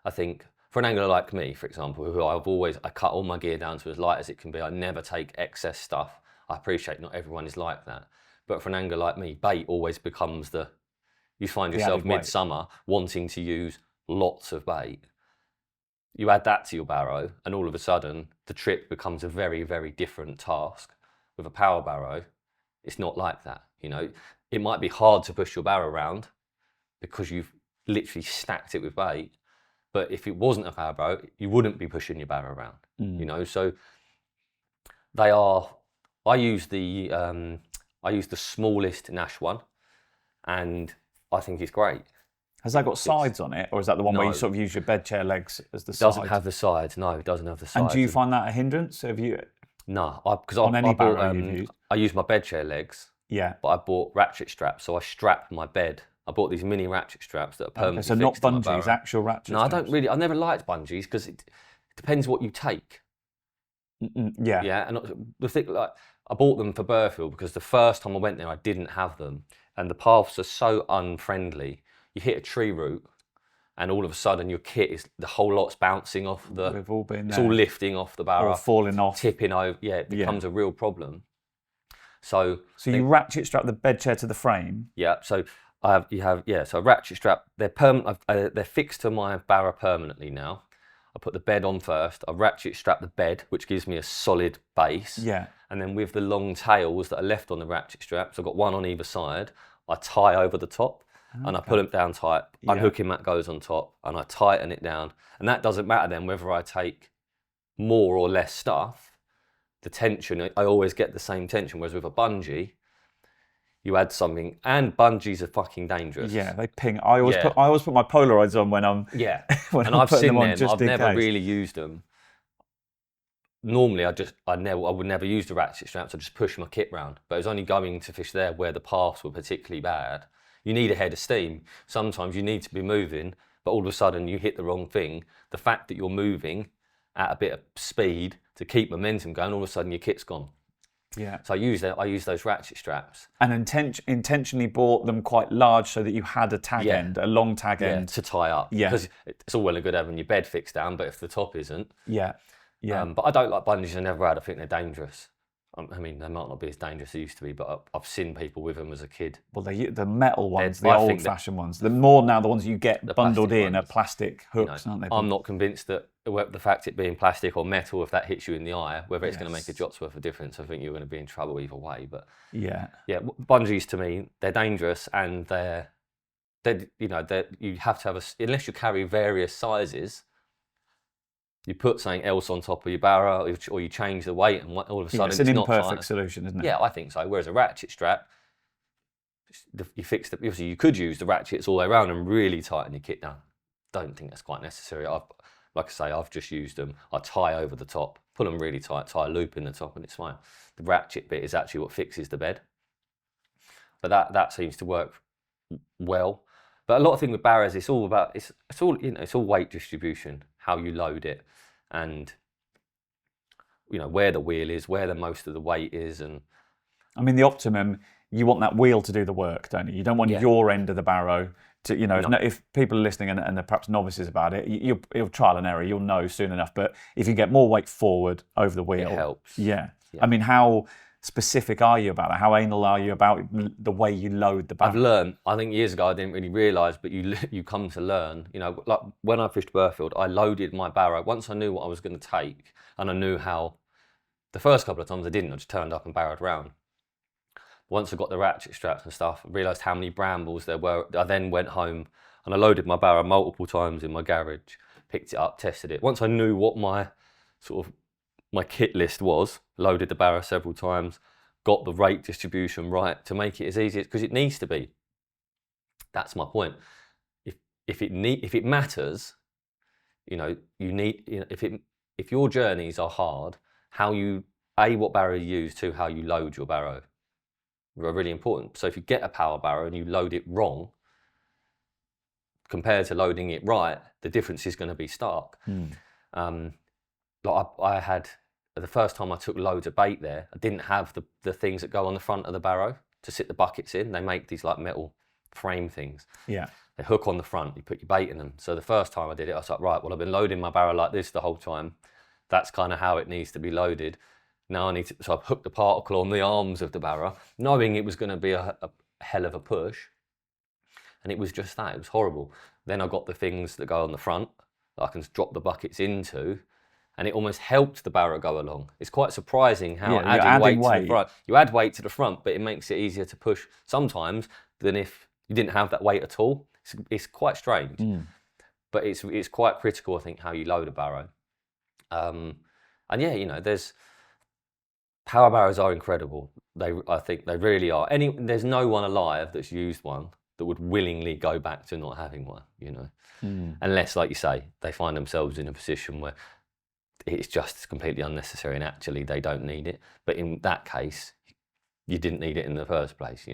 I think, for an angler like me, for example, who I cut all my gear down to as light as it can be. I never take excess stuff. I appreciate not everyone is like that. But for an angler like me, bait always becomes you find yourself midsummer wanting to use lots of bait. You add that to your Barrow and all of a sudden the trip becomes a very, very different task. With a power Barrow, it's not like that, you know. It might be hard to push your Barrow around because you've literally stacked it with bait. But if it wasn't a power Barrow, you wouldn't be pushing your Barrow around, you know. So I use the smallest Nash one, and I think it's great. Has that got sides on it, or is that the one where you sort of use your bed chair legs as the sides? It doesn't have the sides. No, it doesn't have the sides. And do you find that a hindrance? Have you? No, because I use my bed chair legs. Yeah. But I bought ratchet straps, so I strap my bed. I bought these mini ratchet straps that are permanently so not bungees, actual ratchet straps. No, I don't really. I never liked bungees because it depends what you take. Yeah, and the thing, like, I bought them for Burfield because the first time I went there, I didn't have them, and the paths are so unfriendly. You hit a tree root, and all of a sudden your kit the whole lot's bouncing off the. We've all been there. It's all lifting off the Barrow, or falling off, tipping over. Yeah, it becomes a real problem. So you ratchet strap the bed chair to the frame. Yeah, so so a ratchet strap. They're permanent. They're fixed to my Barrow permanently now. I put the bed on first. I ratchet strap the bed, which gives me a solid base. Yeah. And then with the long tails that are left on the ratchet straps, I've got one on either side. I tie over the top, and I put them down tight. Unhooking mat goes on top, and I tighten it down. And that doesn't matter then whether I take more or less stuff. The tension, I always get the same tension. Whereas with a bungee, you add something, and bungees are fucking dangerous. Yeah, they ping. I always put my Polaroids on when I'm when and I've seen them. I've never really used them. normally I would never use the ratchet straps. I just push my kit round. But I was only going to fish there where the paths were particularly bad. You need a head of steam. Sometimes you need to be moving, but all of a sudden you hit the wrong thing. The fact that you're moving at a bit of speed to keep momentum going, all of a sudden your kit's gone. Yeah. So I use those ratchet straps. And intentionally bought them quite large so that you had a tag end, a long tag end. To tie up. Yeah. Because it's all well and good having your bed fixed down, but if the top isn't. Yeah. Yeah. But I don't like bungees. I never had. I think they're dangerous. I mean, they might not be as dangerous as they used to be, but I've seen people with them as a kid. Well, the metal ones, the I think old-fashioned ones. The more now, the ones you get bundled in are ones. plastic hooks, aren't they? I'm not convinced that the fact it being plastic or metal, if that hits you in the eye, whether it's going to make a jot's worth of difference, I think you're going to be in trouble either way. But yeah, bungees to me, they're dangerous, and you have to have unless you carry various sizes. You put something else on top of your barrow, or you change the weight, and all of a sudden it's an not imperfect tight. solution, isn't it? Yeah, I think so. Whereas a ratchet strap, you fix it. Obviously, you could use the ratchets all the way around and really tighten your kit down. Don't think that's quite necessary. Like I say, I've just used them. I tie over the top, pull them really tight, tie a loop in the top, and it's fine. The ratchet bit is actually what fixes the bed. But that seems to work well. But a lot of things with barrows, it's all weight distribution, how you load it, and where the wheel is, where the most of the weight is, and I mean the optimum. You want that wheel to do the work, don't you? You don't want your end of the barrow to, if people are listening and they're perhaps novices about it, you'll trial and error. You'll know soon enough. But if you get more weight forward over the wheel, it helps. Yeah. I mean, how specific are you about that? How anal are you about the way you load the barrow? I've learned. I think years ago I didn't really realise, but you come to learn. Like when I fished Burfield, I loaded my barrow. Once I knew what I was going to take, and I knew how. The first couple of times I didn't. I just turned up and barrowed round. Once I got the ratchet straps and stuff, I realised how many brambles there were. I then went home and I loaded my barrow multiple times in my garage, picked it up, tested it. Once I knew what my kit list was, loaded the barrow several times, got the rate distribution right to make it as easy as, because it needs to be. That's my point. If it matters, if your journeys are hard, what barrow you use, how you load your barrow are really important. So if you get a power barrow and you load it wrong, compared to loading it right, the difference is going to be stark. Like I had, the first time I took loads of bait there, I didn't have the things that go on the front of the barrow to sit the buckets in. They make these like metal frame things. Yeah. They hook on the front, you put your bait in them. So the first time I did it, I was like, right, well, I've been loading my barrow like this the whole time. That's kind of how it needs to be loaded. Now so I've hooked the particle on the arms of the barrow, knowing it was going to be a hell of a push. And it was just that, it was horrible. Then I got the things that go on the front that I can drop the buckets into, and it almost helped the barrow go along. It's quite surprising how adding weight to the front, you add weight to the front, but it makes it easier to push sometimes than if you didn't have that weight at all. It's quite strange, but it's quite critical, I think, how you load a barrow. And yeah, power barrows are incredible. I think they really are. There's no one alive that's used one that would willingly go back to not having one, unless, like you say, they find themselves in a position where it's just completely unnecessary and actually they don't need it. But in that case, you didn't need it in the first place,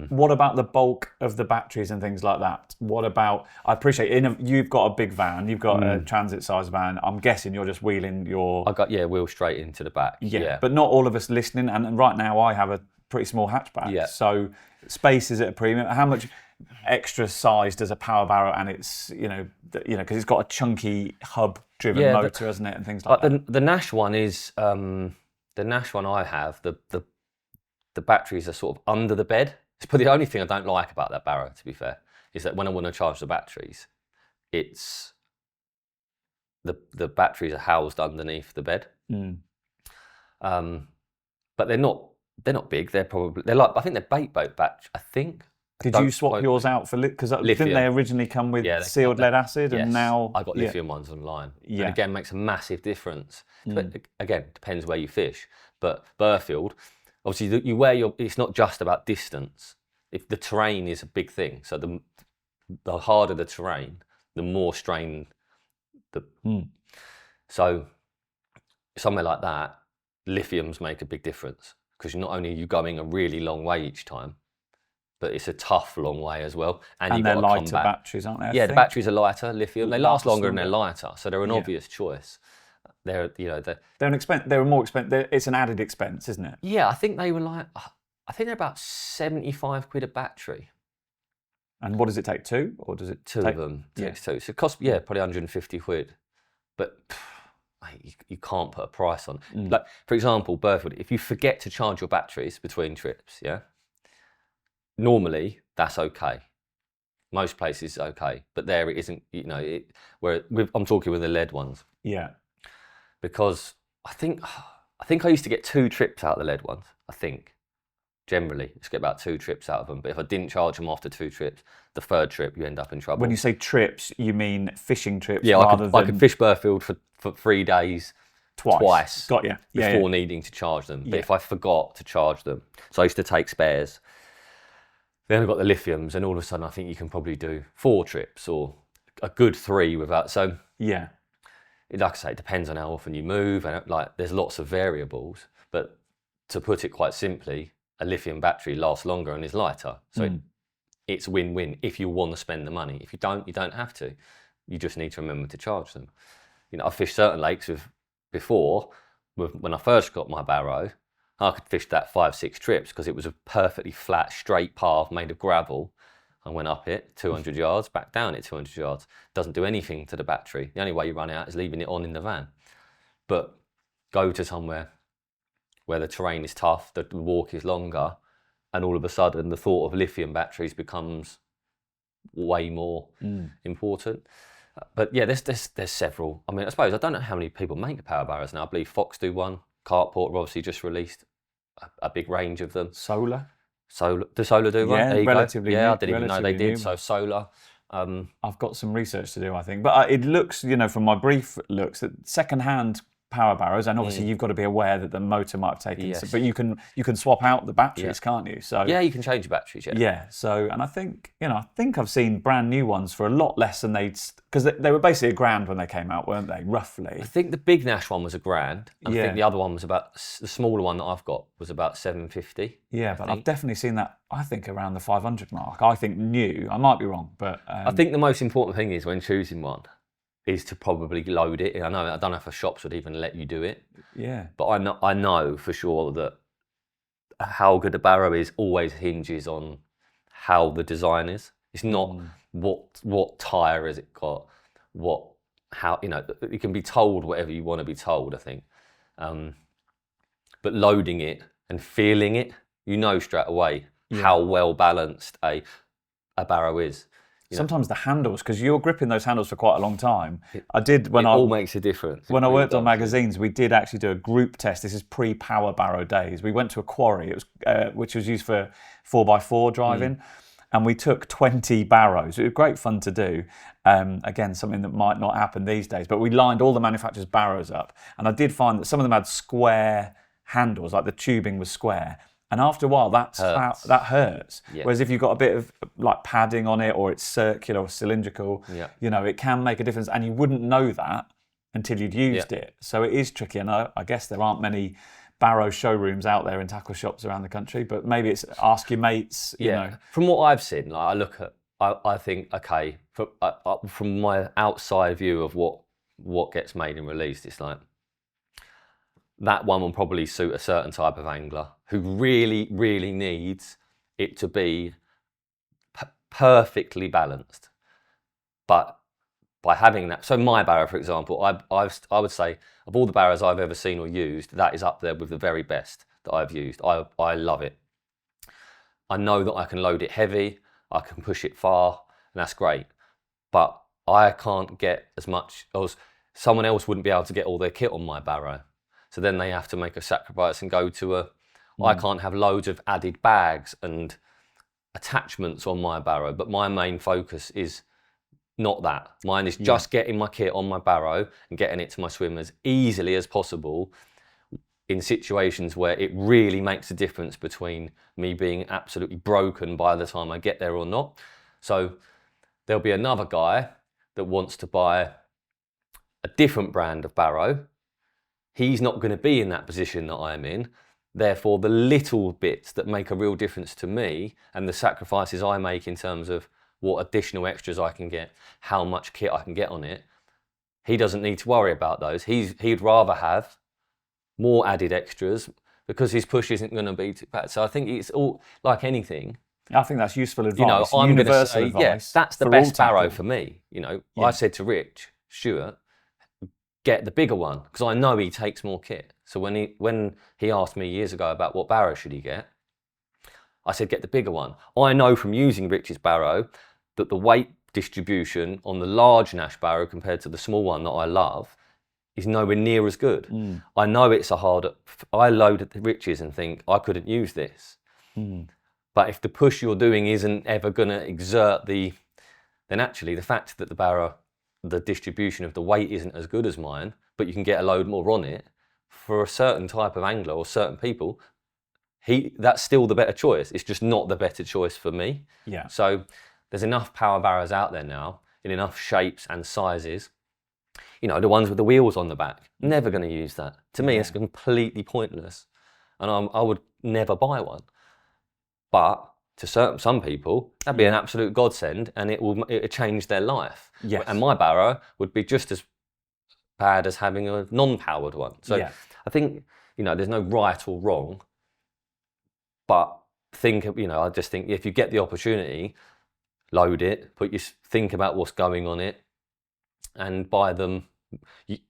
What about the bulk of the batteries and things like that? What about, I appreciate, you've got a big van, you've got a transit size van. I'm guessing you're just wheeling your... wheel straight into the back. Yeah, but not all of us listening, and right now I have a pretty small hatchback. Yeah. So space is at a premium. How much extra size does a power barrow, and it's, because it's got a chunky hub-driven motor, hasn't it, and things like that. The Nash one is, the Nash one I have, the batteries are sort of under the bed. But the only thing I don't like about that barrow, to be fair, is that when I want to charge the batteries, it's the batteries are housed underneath the bed. But they're not big. They're like, I think they're bait boat batteries. I think. Did you swap yours out for because didn't they originally come with sealed lead acid, and now I got lithium ones online. Yeah, and again makes a massive difference. But again, depends where you fish. But Burfield, obviously, it's not just about distance. If the terrain is a big thing, so the harder the terrain, the more strain. So somewhere like that, lithiums make a big difference, because not only are you going a really long way each time, but it's a tough long way as well. And you've they're got to come lighter back. batteries, aren't they? I Yeah, the think? batteries are lighter, lithium. They last Last longer and they're longer. lighter, so they're an Yeah. obvious choice. They're, you know, They're more expensive. It's an added expense, isn't it? yeah, I think they were like, I think they're about 75 quid a battery. And what does it take? Two, or does it Two take of them Yeah. takes two. So it costs, yeah, probably 150 quid. But mate, you can't put a price on. Like, for example, Burford, if you forget to charge your batteries between trips, yeah, normally that's okay. Most places okay, but there it isn't. You know, I'm talking with the lead ones, Yeah. because I think I used to get 2 trips out of the lead ones. I think generally just get about 2 trips out of them. But if I didn't charge them after 2 trips, the 3rd trip you end up in trouble. When you say trips, you mean fishing trips? Yeah, rather I could fish Burfield for 3 days twice Got you. Yeah, before needing to charge them. But Yeah. if I forgot to charge them, so I used to take spares. Then I've got the lithiums, and all of a sudden I think you can probably do 4 trips or a good 3 without. So yeah. like I say, it depends on how often you move, and like there's lots of variables. But to put it quite simply, a lithium battery lasts longer and is lighter. So it's win-win if you want to spend the money. If you don't, you don't have to. You just need to remember to charge them. You know, I've fished certain lakes when I first got my Barrow, I could fish that 5-6 trips because it was a perfectly flat, straight path made of gravel. I went up it 200 yards, back down it 200 yards. Doesn't do anything to the battery. The only way you run out is leaving it on in the van. But go to somewhere where the terrain is tough, the walk is longer, and all of a sudden the thought of lithium batteries becomes way more important. But yeah, there's several. I mean, I suppose I don't know how many people make power barrows now. I believe Fox do one. Carp have obviously just released a big range of them. Solar. Do Solar do one? Yeah, There you relatively go. Yeah, new, I didn't even know they relatively did. new So Solar. I've got some research to do, I think. But it looks, from my brief looks, that second-hand power barrows, and obviously you've got to be aware that the motor might have taken Yes. but you can swap out the batteries, can't you? So Yeah, you can change your batteries. Yeah. yeah. So, and I think I've seen brand new ones for a lot less than because they were basically £1,000 when they came out, weren't they? Roughly. I think the Big Nash one was £1,000. And I Yeah. think the other one was the smaller one that I've got was about 750. Yeah, but I've definitely seen that. I think around the 500 mark. I think new. I might be wrong, but I think the most important thing is when choosing one is to probably load it. I don't know if a shops would even let you do it. yeah. But I know for sure that how good a Barrow is always hinges on how the design is. It's not what tyre has it got, it can be told whatever you want to be told, I think. But loading it and feeling it, straight away how well balanced a Barrow is. Sometimes the handles, because you're gripping those handles for quite a long time. I did It all makes a difference. When I worked on magazines, we did actually do a group test. This is pre-power barrow days. We went to a quarry, which was used for 4x4 driving, and we took 20 barrows. It was great fun to do. Again, something that might not happen these days. But we lined all the manufacturers' barrows up, and I did find that some of them had square handles, like the tubing was square. And after a while, that hurts. Yeah. Whereas if you've got a bit of like padding on it, or it's circular or cylindrical, it can make a difference. And you wouldn't know that until you'd used it. So it is tricky. And I guess there aren't many Barrow showrooms out there in tackle shops around the country. But maybe it's ask your mates. You know. From what I've seen, I look at, I think, okay, from my outside view of what gets made and released, it's like, that one will probably suit a certain type of angler who really, really needs it to be perfectly balanced. But by having that, so my Barrow, for example, I would say of all the Barrows I've ever seen or used, that is up there with the very best that I've used. I love it. I know that I can load it heavy, I can push it far, and that's great. But I can't get as much as someone else wouldn't be able to get all their kit on my Barrow. So then they have to make a sacrifice and go to I can't have loads of added bags and attachments on my Barrow, but my main focus is not that. Mine is just getting my kit on my Barrow and getting it to my swim as easily as possible in situations where it really makes a difference between me being absolutely broken by the time I get there or not. So there'll be another guy that wants to buy a different brand of Barrow. he's not going to be in that position that I'm in. Therefore, the little bits that make a real difference to me and the sacrifices I make in terms of what additional extras I can get, how much kit I can get on it, he doesn't need to worry about those. He'd rather have more added extras because his push isn't going to be too bad. So I think it's all like anything. I think that's useful advice. You know, I'm going to say, advice that's the for best all Barrow tackle. for me. You know, I said to Rich Stewart, get the bigger one because I know he takes more kit. So when he asked me years ago about what Barrow should he get, I said get the bigger one. I know from using Rich's Barrow that the weight distribution on the large Nash Barrow compared to the small one that I love is nowhere near as good. I know it's a harder. I load at the Rich's and think I couldn't use this. But if the push you're doing isn't ever going to exert then actually the fact that the Barrow, the distribution of the weight isn't as good as mine, but you can get a load more on it, for a certain type of angler or certain people, that's still the better choice. It's just not the better choice for me. Yeah. So there's enough power barrows out there now in enough shapes and sizes. You know, the ones with the wheels on the back, never going to use that. To me, it's completely pointless. And I would never buy one. But to some people, that'd be an absolute godsend and it will change their life. Yes. And my Barrow would be just as bad as having a non-powered one. So I think, you know, there's no right or wrong, but I just think if you get the opportunity, load it, think about what's going on it and buy them.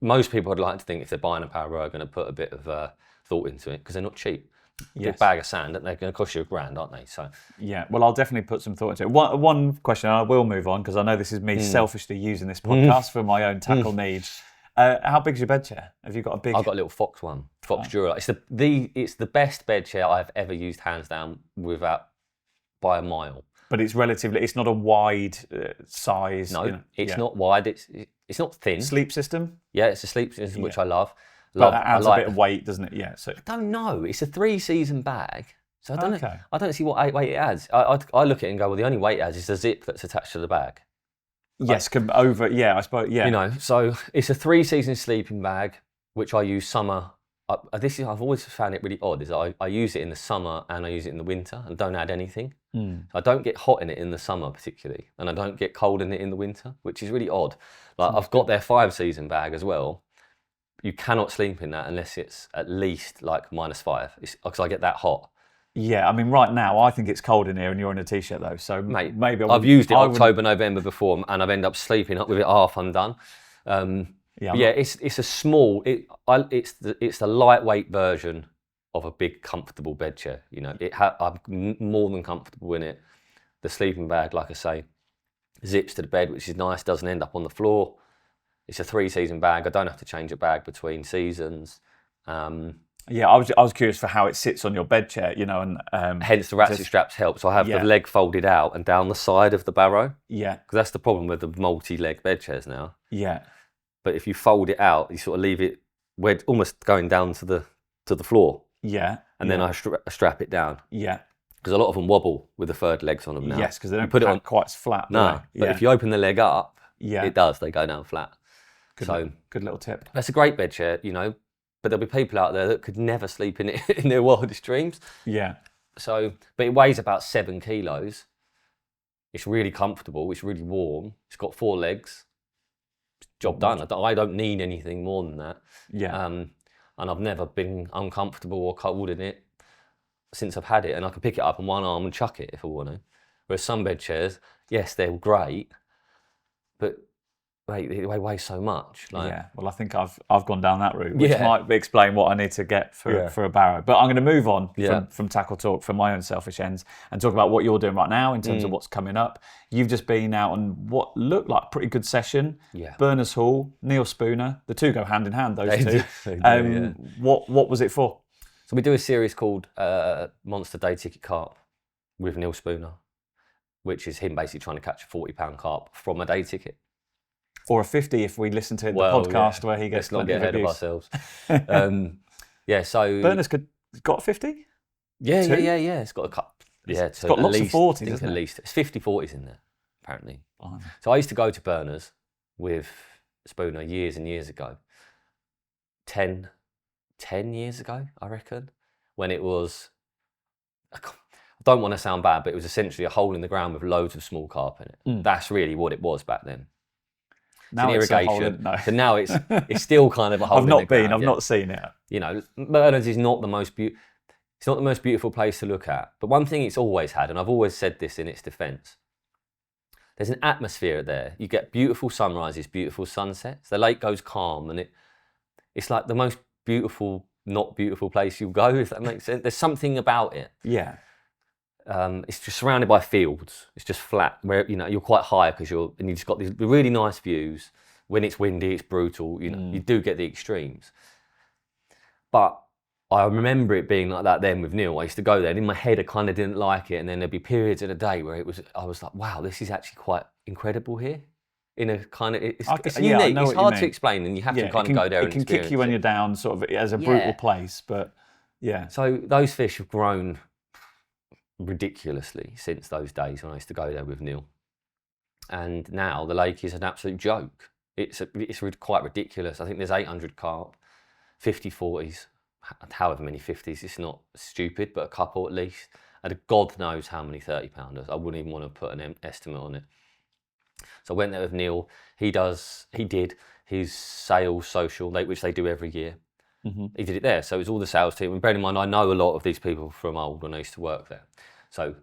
Most people would like to think if they're buying a Barrow are going to put a bit of thought into it because they're not cheap. A bag of sand, and they're going to cost you $1,000, aren't they? So yeah, well, I'll definitely put some thought into it. One question, and I will move on because I know this is me selfishly using this podcast for my own tackle needs. How big's your bed chair? Have you got a big? I've got a little Fox one, Fox Dura. It's the best bed chair I've ever used, hands down, by a mile. But it's not a wide size. No, it's not wide. It's not thin. Sleep system. Yeah, it's a sleep system which I love. But that adds a bit of weight, doesn't it? Yeah. So I don't know. It's a 3-season bag, so I don't know. I don't see what weight it adds. I look at it and go, well, the only weight it adds is the zip that's attached to the bag. Yes, I suppose. Yeah. You know, so it's a 3-season sleeping bag which I use summer. I've always found it really odd. Is I use it in the summer and I use it in the winter and don't add anything. I don't get hot in it in the summer particularly, and I don't get cold in it in the winter, which is really odd. Like I've got their 5-season bag as well. You cannot sleep in that unless it's at least like -5, because I get that hot. Yeah, I mean, right now I think it's cold in here, and you're in a t-shirt though. So mate, maybe I've used it October, November before, and I've ended up sleeping up with it half undone. It's a small. It's the lightweight version of a big, comfortable bed chair. You know, I'm more than comfortable in it. The sleeping bag, like I say, zips to the bed, which is nice. Doesn't end up on the floor. It's a 3-season bag. I don't have to change a bag between seasons. Yeah, I was curious for how it sits on your bed chair, you know, and hence the ratchet straps help. So I have the leg folded out and down the side of the Barrow. Yeah, because that's the problem with the multi-leg bed chairs now. Yeah, but if you fold it out, you sort of leave it almost going down to the floor. Yeah, and then I strap it down. Yeah, because a lot of them wobble with the third legs on them now. Yes, because they don't put it on quite flat. No, but if you open the leg up, it does. They go down flat. Good little tip. That's a great bed chair, you know. But there'll be people out there that could never sleep in it in their wildest dreams. Yeah. So, but it weighs about 7 kilos. It's really comfortable. It's really warm. It's got 4 legs. Job done. I don't need anything more than that. Yeah. And I've never been uncomfortable or cold in it since I've had it. And I can pick it up on one arm and chuck it if I want to. Whereas some bed chairs, yes, they're great, but they weigh so much. Yeah, well, I think I've gone down that route, which might explain what I need to get for a Barrow. But I'm going to move on from tackle talk, from my own selfish ends, and talk about what you're doing right now in terms of what's coming up. You've just been out on what looked like a pretty good session. Yeah. Berners Hall, Neil Spooner, the two go hand in hand, those two. They do, What was it for? So we do a series called Monster Day Ticket Carp with Neil Spooner, which is him basically trying to catch a £40 carp from a day ticket. Or a 50 if we listen to the podcast where he gets. Let's not get ahead of ourselves. So Berners got a 50? Yeah. It's got a cup. Yeah, it's got lots of 40s, I think isn't at it? least it's 50 40s in there, apparently. So I used to go to Berners with Spooner years and years ago. 10, 10 years ago, I reckon, when it was, I don't want to sound bad, but it was essentially a hole in the ground with loads of small carp in it. That's really what it was back then. Now it's an it's a hole irrigation. no. So now it's still kind of a hole in the ground. I've not seen it. You know, Bernards is not the most it's not the most beautiful place to look at. But one thing it's always had, and I've always said this in its defence, there's an atmosphere there. You get beautiful sunrises, beautiful sunsets. The lake goes calm, and it's like the most beautiful, not beautiful place you'll go, if that makes sense. There's something about it. Yeah. It's just surrounded by fields. It's just flat, where you're quite high because you just got these really nice views. When it's windy, it's brutal. You do get the extremes. But I remember it being like that then with Neil. I used to go there, and in my head, I kind of didn't like it. And then there'd be periods in a day where I was like, wow, this is actually quite incredible here. In a kind of, it's unique. It's hard to explain, and you have to kind of go there and experience it. It can kick you when you're down, sort of as a brutal place, but yeah. So those fish have grown ridiculously since those days when I used to go there with Neil. And now the lake is an absolute joke. It's quite ridiculous. I think there's 800 carp, 50 40s, however many 50s. It's not stupid, but a couple at least. And God knows how many 30-pounders. I wouldn't even want to put an estimate on it. So I went there with Neil. He did his sales social, which they do every year. He did it there. So it was all the sales team. And bearing in mind, I know a lot of these people from old when I used to work there. So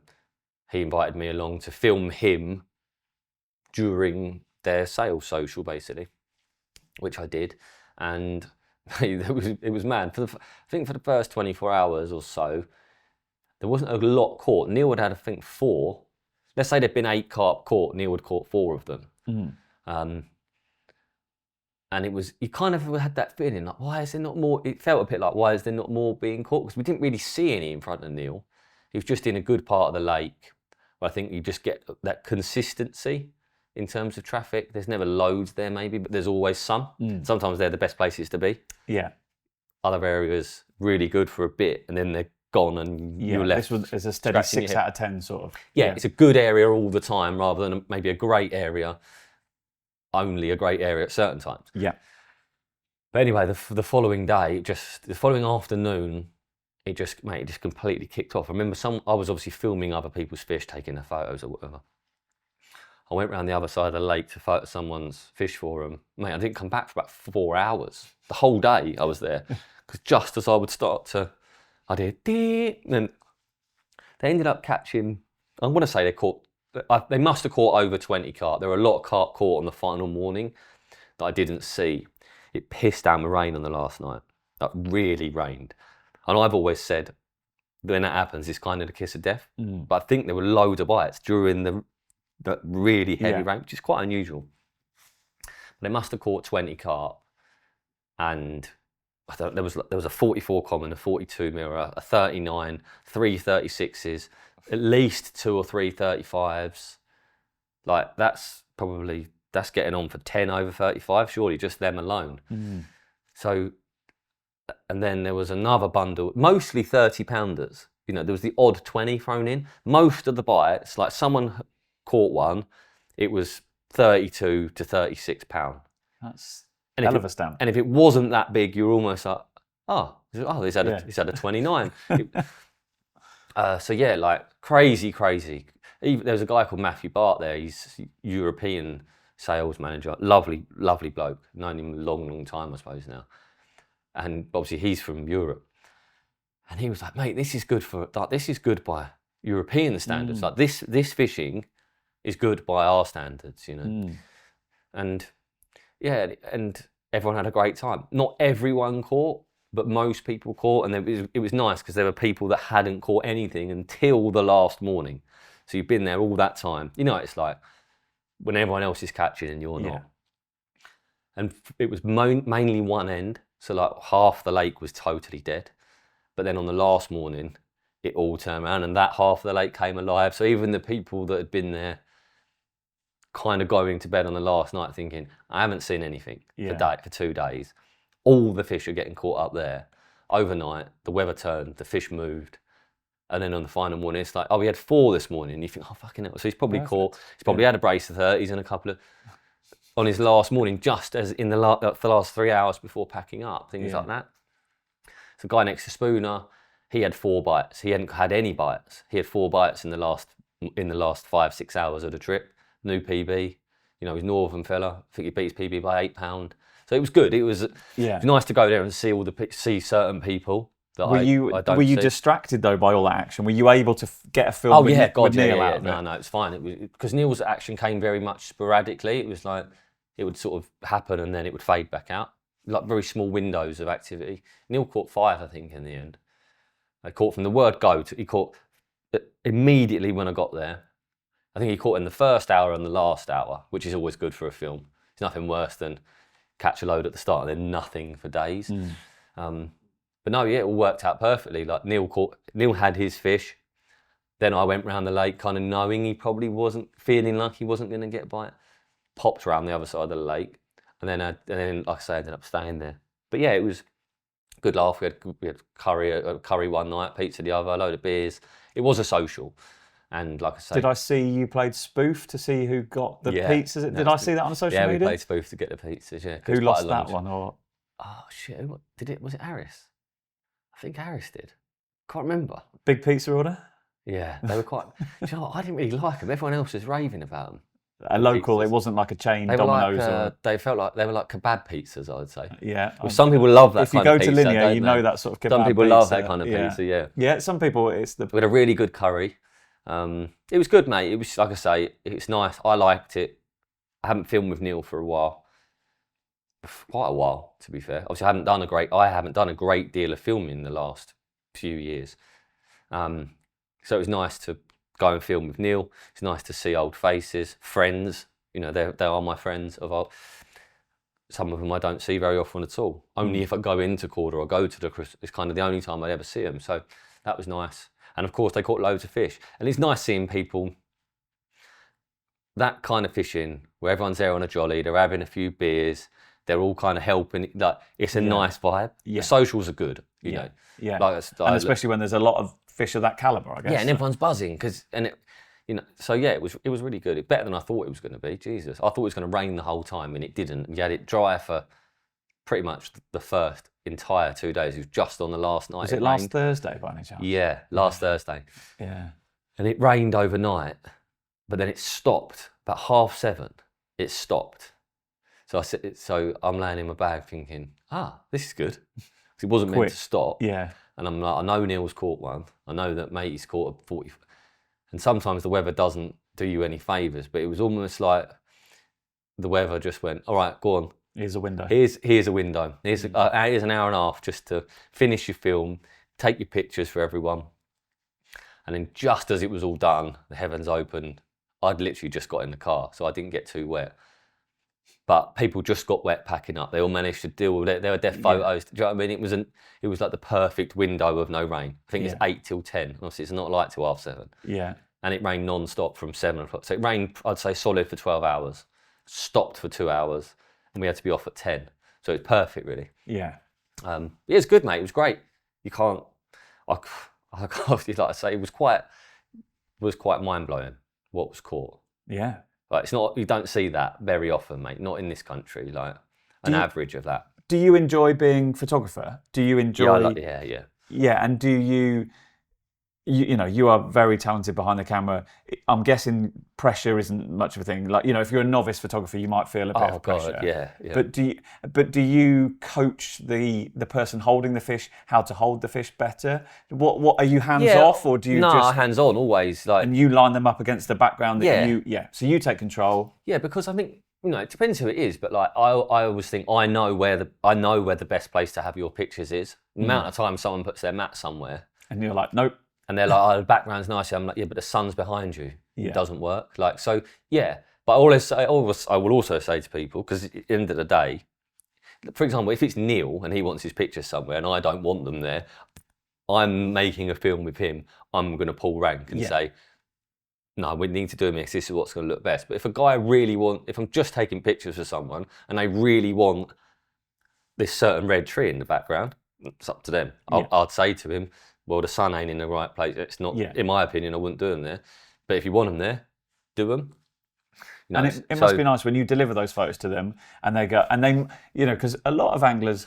he invited me along to film him during their sales social, basically, which I did. And it was mad. I think for the first 24 hours or so, there wasn't a lot caught. Neil had, I think, 4. Let's say there'd been 8 carp caught. Neil had caught 4 of them. And you kind of had that feeling like, why is there not more? It felt a bit like, why is there not more being caught? Because we didn't really see any in front of Neil. He was just in a good part of the lake where I think you just get that consistency in terms of traffic. There's never loads there maybe, but there's always some. Sometimes they're the best places to be. Yeah. Other areas really good for a bit, and then they're gone and you're left. This was a steady 6 out of 10 sort of. Yeah, it's a good area all the time rather than maybe a great area. Only a great area at certain times. Yeah. But anyway, the following day, the following afternoon, it just completely kicked off. I remember I was obviously filming other people's fish, taking their photos or whatever. I went round the other side of the lake to photo someone's fish for them. Mate, I didn't come back for about 4 hours. The whole day I was there. Because just as I would start to, I did, and they ended up catching, I want to say they must have caught over 20 carp. There were a lot of carp caught on the final morning that I didn't see. It pissed down the rain on the last night. It really rained. And I've always said, when that happens, it's kind of the kiss of death. But I think there were loads of bites during the really heavy rain, which is quite unusual. But they must have caught 20 carp. And I thought there was a 44 common, a 42 mirror, a 39, 3 36s, at least 2 or 3 35s. Like that's getting on for 10 over 35, surely, just them alone. So, and then there was another bundle, mostly 30-pounders. There was the odd 20 thrown in. Most of the bites, like someone caught one, it was 32 to 36 pound. That's hell of a stamp. And if it wasn't that big, you're almost like, he's had a 29. So yeah, like crazy. There was a guy called Matthew Bart there. He's European sales manager. Lovely bloke. Known him a long time, I suppose now. And obviously he's from Europe. And he was like, mate, this is good by European standards. Like this fishing is good by our standards, And yeah, and everyone had a great time. Not everyone caught, but most people caught, and it was nice because there were people that hadn't caught anything until the last morning. So you've been there all that time. It's like when everyone else is catching and you're not. And it was mainly one end, so like half the lake was totally dead. But then on the last morning, it all turned around, and that half of the lake came alive. So even the people that had been there kind of going to bed on the last night thinking, I haven't seen anything for 2 days. All the fish are getting caught up there. Overnight, the weather turned, the fish moved. And then on the final morning, it's like, we had 4 this morning. And you think, fucking hell. So he's probably caught, he's probably had a brace of 30s and a couple of, on his last morning, just as in the last 3 hours before packing up, things like that. So the guy next to Spooner, he had 4 bites. He hadn't had any bites. He had 4 bites in the last 5-6 hours of the trip. New PB. You know, he's a northern fella. I think he beat his PB by £8. So it was good. It was nice to go there and see certain people. Were you distracted though by all that action? Were you able to get a film with Neil out of it? No, it's fine. It was because Neil's action came very much sporadically. It was like it would sort of happen and then it would fade back out, like very small windows of activity. Neil caught 5, I think, in the end. I caught from the word go to he caught immediately when I got there. I think he caught in the first hour and the last hour, which is always good for a film. It's nothing worse than catch a load at the start and then nothing for days. But no, yeah, it all worked out perfectly. Like Neil had his fish. Then I went round the lake kind of knowing he probably wasn't, feeling like he wasn't going to get a bite. Popped around the other side of the lake. And then like I say, I ended up staying there. But yeah, it was a good laugh. We had curry one night, pizza the other, a load of beers. It was a social. And like I say... Did I see you played spoof to see who got the pizzas? Did I see that on social media? Yeah, we played spoof to get the pizzas, yeah. Who lost that one? Or... Oh, shit. Was it Harris? I think Harris did. Can't remember. Big pizza order? Yeah, they were quite... you know what, I didn't really like them. Everyone else was raving about them. A local, it wasn't like a chain, they Domino's. They felt like they were like kebab pizzas, I would say. Yeah. Well, some people love that kind of pizza. If you go to Linear, you know that sort of kebab Some people pizza. love that kind of pizza, yeah. Yeah, some people, it's the... We had a really good curry. It was good, mate. It was, like I say, it's nice. I liked it. I haven't filmed with Neil for a while. Quite a while, to be fair. Obviously, I haven't done a great deal of filming in the last few years. So it was nice to go and film with Neil. It's nice to see old faces, friends. You know, they are my friends of old. Some of them I don't see very often at all. Only if I go into Corder or go to the Chris, it's kind of the only time I ever see them. So that was nice. And of course, they caught loads of fish. And it's nice seeing people, that kind of fishing, where everyone's there on a jolly, they're having a few beers, they're all kind of helping. Like, it's a nice vibe. Yeah. The socials are good, you know. Yeah. And especially when there's a lot of fish of that caliber, I guess. Yeah, and everyone's buzzing so yeah, it was really good. It's better than I thought it was going to be. Jesus, I thought it was going to rain the whole time, and it didn't. You had it dry for pretty much the first entire 2 days. It was just on the last night. Was it last Thursday by any chance? Yeah, last Thursday. Yeah. And it rained overnight, but then it stopped about 7:30. It stopped. So I'm laying in my bag thinking, this is good. It wasn't meant to stop. Yeah. And I'm like, I know Neil's caught one. I know that Matey's caught a 40. And sometimes the weather doesn't do you any favours, but it was almost like the weather just went, all right, go on. Here's a window. Here's a window. Here's an hour and a half just to finish your film, take your pictures for everyone. And then just as it was all done, the heavens opened. I'd literally just got in the car, so I didn't get too wet. But people just got wet packing up. They all managed to deal with it. There were death photos. Do you know what I mean? It was like the perfect window of no rain. I think it's 8 till 10. Obviously, it's not light till 7:30. Yeah. And it rained non-stop from 7 o'clock. So it rained, I'd say, solid for 12 hours. Stopped for 2 hours. And we had to be off at 10. So it's perfect, really. Yeah. It's good, mate. It was great. You can't... I like I say, it was quite mind-blowing what was caught. Yeah. Like, it's not, you don't see that very often, mate. Not in this country, like average of that. Do you enjoy being photographer? Do you enjoy? Yeah. Yeah, and do you you are very talented behind the camera. I'm guessing pressure isn't much of a thing. Like, if you're a novice photographer, you might feel a bit of pressure. God, yeah. But do you coach the person holding the fish how to hold the fish better? What are you hands off, or do you just hands on always? Like, and you line them up against the background that So you take control. Yeah, because I think it depends who it is, but like I always think I know where the best place to have your pictures is. The amount of time someone puts their mat somewhere, and you're like, nope. And they're like, the background's nice. I'm like, yeah, but the sun's behind you. Yeah. It doesn't work. Like, so, yeah. But I will also say to people, because at the end of the day, for example, if it's Neil and he wants his pictures somewhere and I don't want them there, I'm making a film with him, I'm going to pull rank and say, no, we need to do this. This is what's going to look best. But if a guy if I'm just taking pictures of someone and they really want this certain red tree in the background, it's up to them. I'd say to him, well, the sun ain't in the right place. It's not, in my opinion, I wouldn't do them there. But if you want them there, do them. And it must be nice when you deliver those photos to them and they go, and they, because a lot of anglers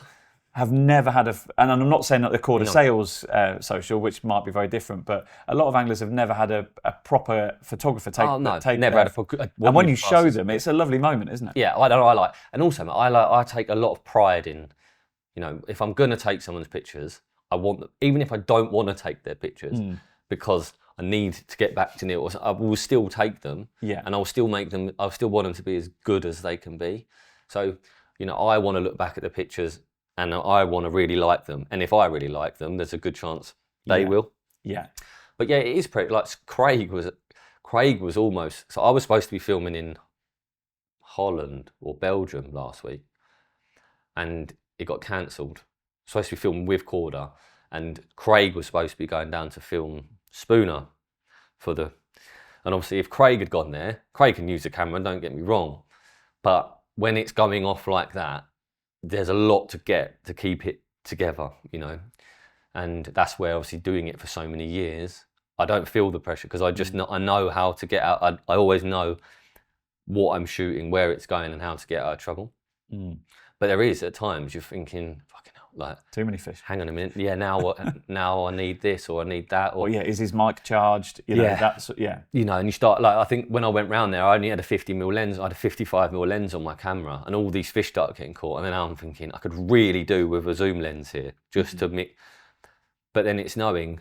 have never had and I'm not saying that the Quarter Sales social, which might be very different, but a lot of anglers have never had a proper photographer take. Never had and when you show them, it's a lovely moment, isn't it? Yeah, I like, and also mate, I take a lot of pride in, if I'm gonna take someone's pictures, I want them, even if I don't want to take their pictures, because I need to get back to Neil, I will still take them, and I'll still make them. I still want them to be as good as they can be. So, I want to look back at the pictures. And I want to really like them. And if I really like them, there's a good chance they will. Yeah. But yeah, it is pretty, like Craig was almost, so I was supposed to be filming in Holland or Belgium last week. And it got cancelled. Supposed to be filming with Corda. And Craig was supposed to be going down to film Spooner and obviously if Craig had gone there, Craig can use the camera, don't get me wrong. But when it's going off like that, there's a lot to get to keep it together, and that's where obviously doing it for so many years, I don't feel the pressure because I know how to get out. I always know what I'm shooting, where it's going, and how to get out of trouble. But there is at times you're thinking, fucking hell, like too many fish. Hang on a minute, yeah. Now what? Now I need this or I need that. Or is his mic charged? That's and you start like I think when I went round there, I only had a 50mm lens. I had a 55mm lens on my camera, and all these fish started getting caught. And then I'm thinking I could really do with a zoom lens here, just to make. But then it's knowing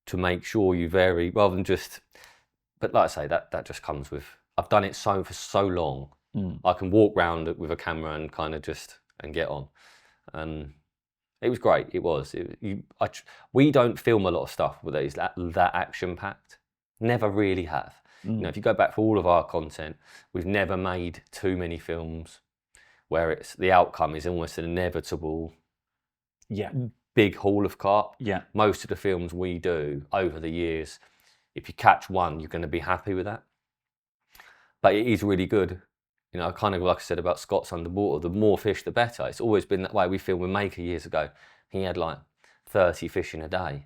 to make sure you vary rather than just. But like I say, that just comes with. I've done it for so long. I can walk round with a camera and kind of and get on. It was great. It was. We don't film a lot of stuff with these that action packed. Never really have. If you go back for all of our content, we've never made too many films where the outcome is almost an inevitable. Big haul of carp. Most of the films we do over the years, if you catch one, you're going to be happy with that. But it is really good. Kind of like I said about Scott's underwater, the more fish, the better. It's always been that way. We filmed with Maker years ago. He had like 30 fish in a day.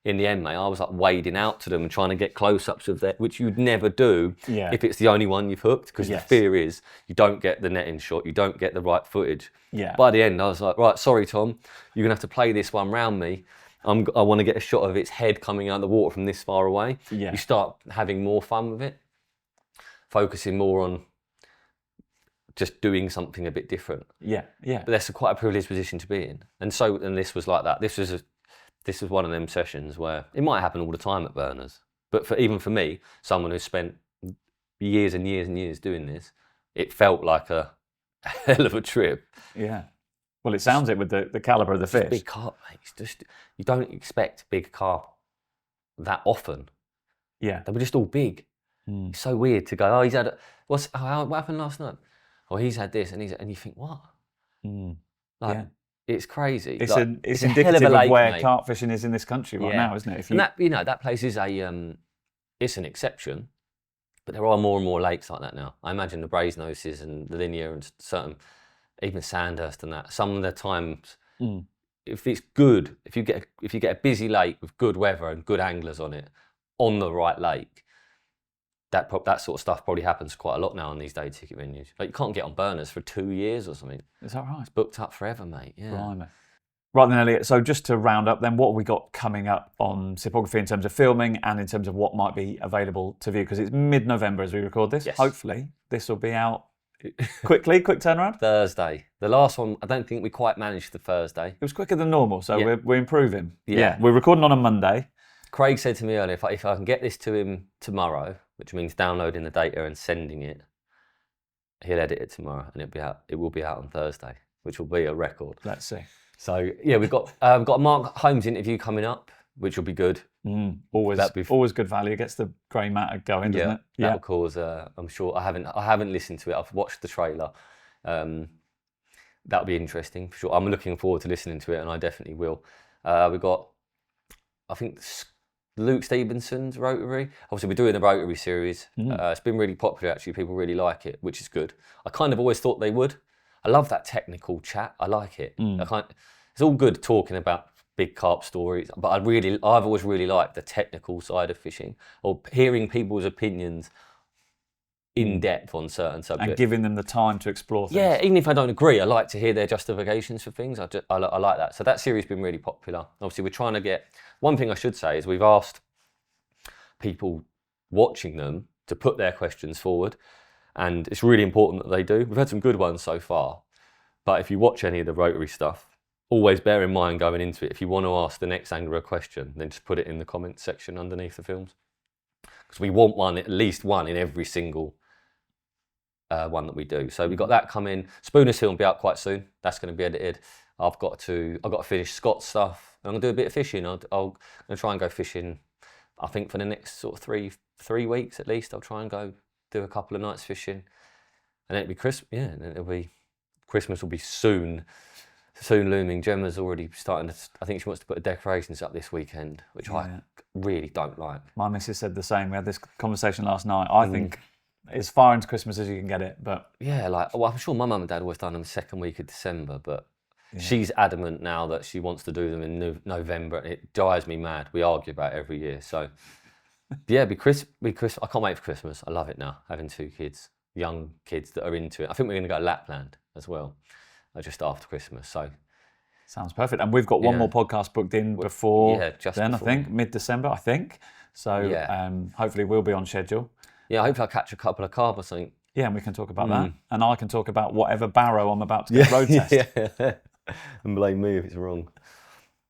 In the end, mate, I was like wading out to them and trying to get close-ups of that, which you'd never do if it's the only one you've hooked, because the fear is you don't get the netting shot, you don't get the right footage. By the end, I was like, right, sorry, Tom, you're going to have to play this one round me. I want to get a shot of its head coming out of the water from this far away. You start having more fun with it, focusing more on just doing something a bit different. But that's quite a privileged position to be in. And this was like that. This was one of them sessions where it might happen all the time at burners. But even for me, someone who's spent years and years and years doing this, it felt like a hell of a trip. Well, it sounds it with the calibre of the fish. Big carp, mate. It's just, you don't expect big carp that often. They were just all big. It's so weird to go, he's had, what happened last night? Or he's had this, and you think, what? It's crazy. It's indicative of where carp fishing is in this country right now, isn't it? That place is it's an exception, but there are more and more lakes like that now. I imagine the Brasenoses and the Linear and certain, even Sandhurst and that. Some of the times, if it's good, if you get a busy lake with good weather and good anglers on it, on the right lake, that sort of stuff probably happens quite a lot now on these day ticket venues. Like you can't get on burners for 2 years or something. Is that right? It's booked up forever, mate. Right then, Elliott. So just to round up then, what have we got coming up on Cypography in terms of filming and in terms of what might be available to view? Because it's mid-November as we record this. Hopefully this will be out quickly, quick turnaround. Thursday. The last one, I don't think we quite managed the Thursday. It was quicker than normal, so we're improving. We're recording on a Monday. Craig said to me earlier, if I can get this to him tomorrow, which means downloading the data and sending it, he'll edit it tomorrow and it will be out on Thursday, which will be a record. Let's see. So we've got a Mark Holmes interview coming up, which will be good. Always good value. Gets the grey matter going, doesn't it? That will cause. I'm sure I haven't listened to it. I've watched the trailer. That'll be interesting for sure. I'm looking forward to listening to it, and I definitely will. We've got, I think, Luke Stevenson's Rotary. Obviously, we're doing the Rotary series. It's been really popular, actually. People really like it, which is good. I kind of always thought they would. I love that technical chat. I like it. It's all good talking about big carp stories, but I've always really liked the technical side of fishing, or hearing people's opinions in depth on certain subjects. And giving them the time to explore things. Yeah, even if I don't agree, I like to hear their justifications for things. I like that. So that series has been really popular. Obviously, we're trying to get... One thing I should say is we've asked people watching them to put their questions forward, and it's really important that they do. We've had some good ones so far, but if you watch any of the Rotary stuff, always bear in mind going into it, if you want to ask the next angler a question, then just put it in the comments section underneath the films. Because we want at least one in every single one that we do. So we've got that coming. Spooner's Hill will be out quite soon. That's going to be edited. I've got to finish Scott's stuff. I'm going to do a bit of fishing. I'm going to try and go fishing, I think, for the next sort of three weeks at least. I'll try and go do a couple of nights fishing. And it'll be Christmas. Yeah, and it'll be... Christmas will be soon looming. Gemma's already starting to... I think she wants to put the decorations up this weekend, which I really don't like. My missus said the same. We had this conversation last night. I think as far into Christmas as you can get it, but... Yeah, well, I'm sure my mum and dad always done them the second week of December, but she's adamant now that she wants to do them in November, and it drives me mad. We argue about it every year, so... Yeah, be Christmas. I can't wait for Christmas. I love it now, having 2 kids, young kids that are into it. I think we're going to go to Lapland as well, just after Christmas, so... Sounds perfect. And we've got one more podcast booked in before then, I think, mid-December, I think. So hopefully we'll be on schedule. Yeah, hopefully I'll catch a couple of carp or something. Yeah, and we can talk about that. And I can talk about whatever Barrow I'm about to get road test. And blame me if it's wrong.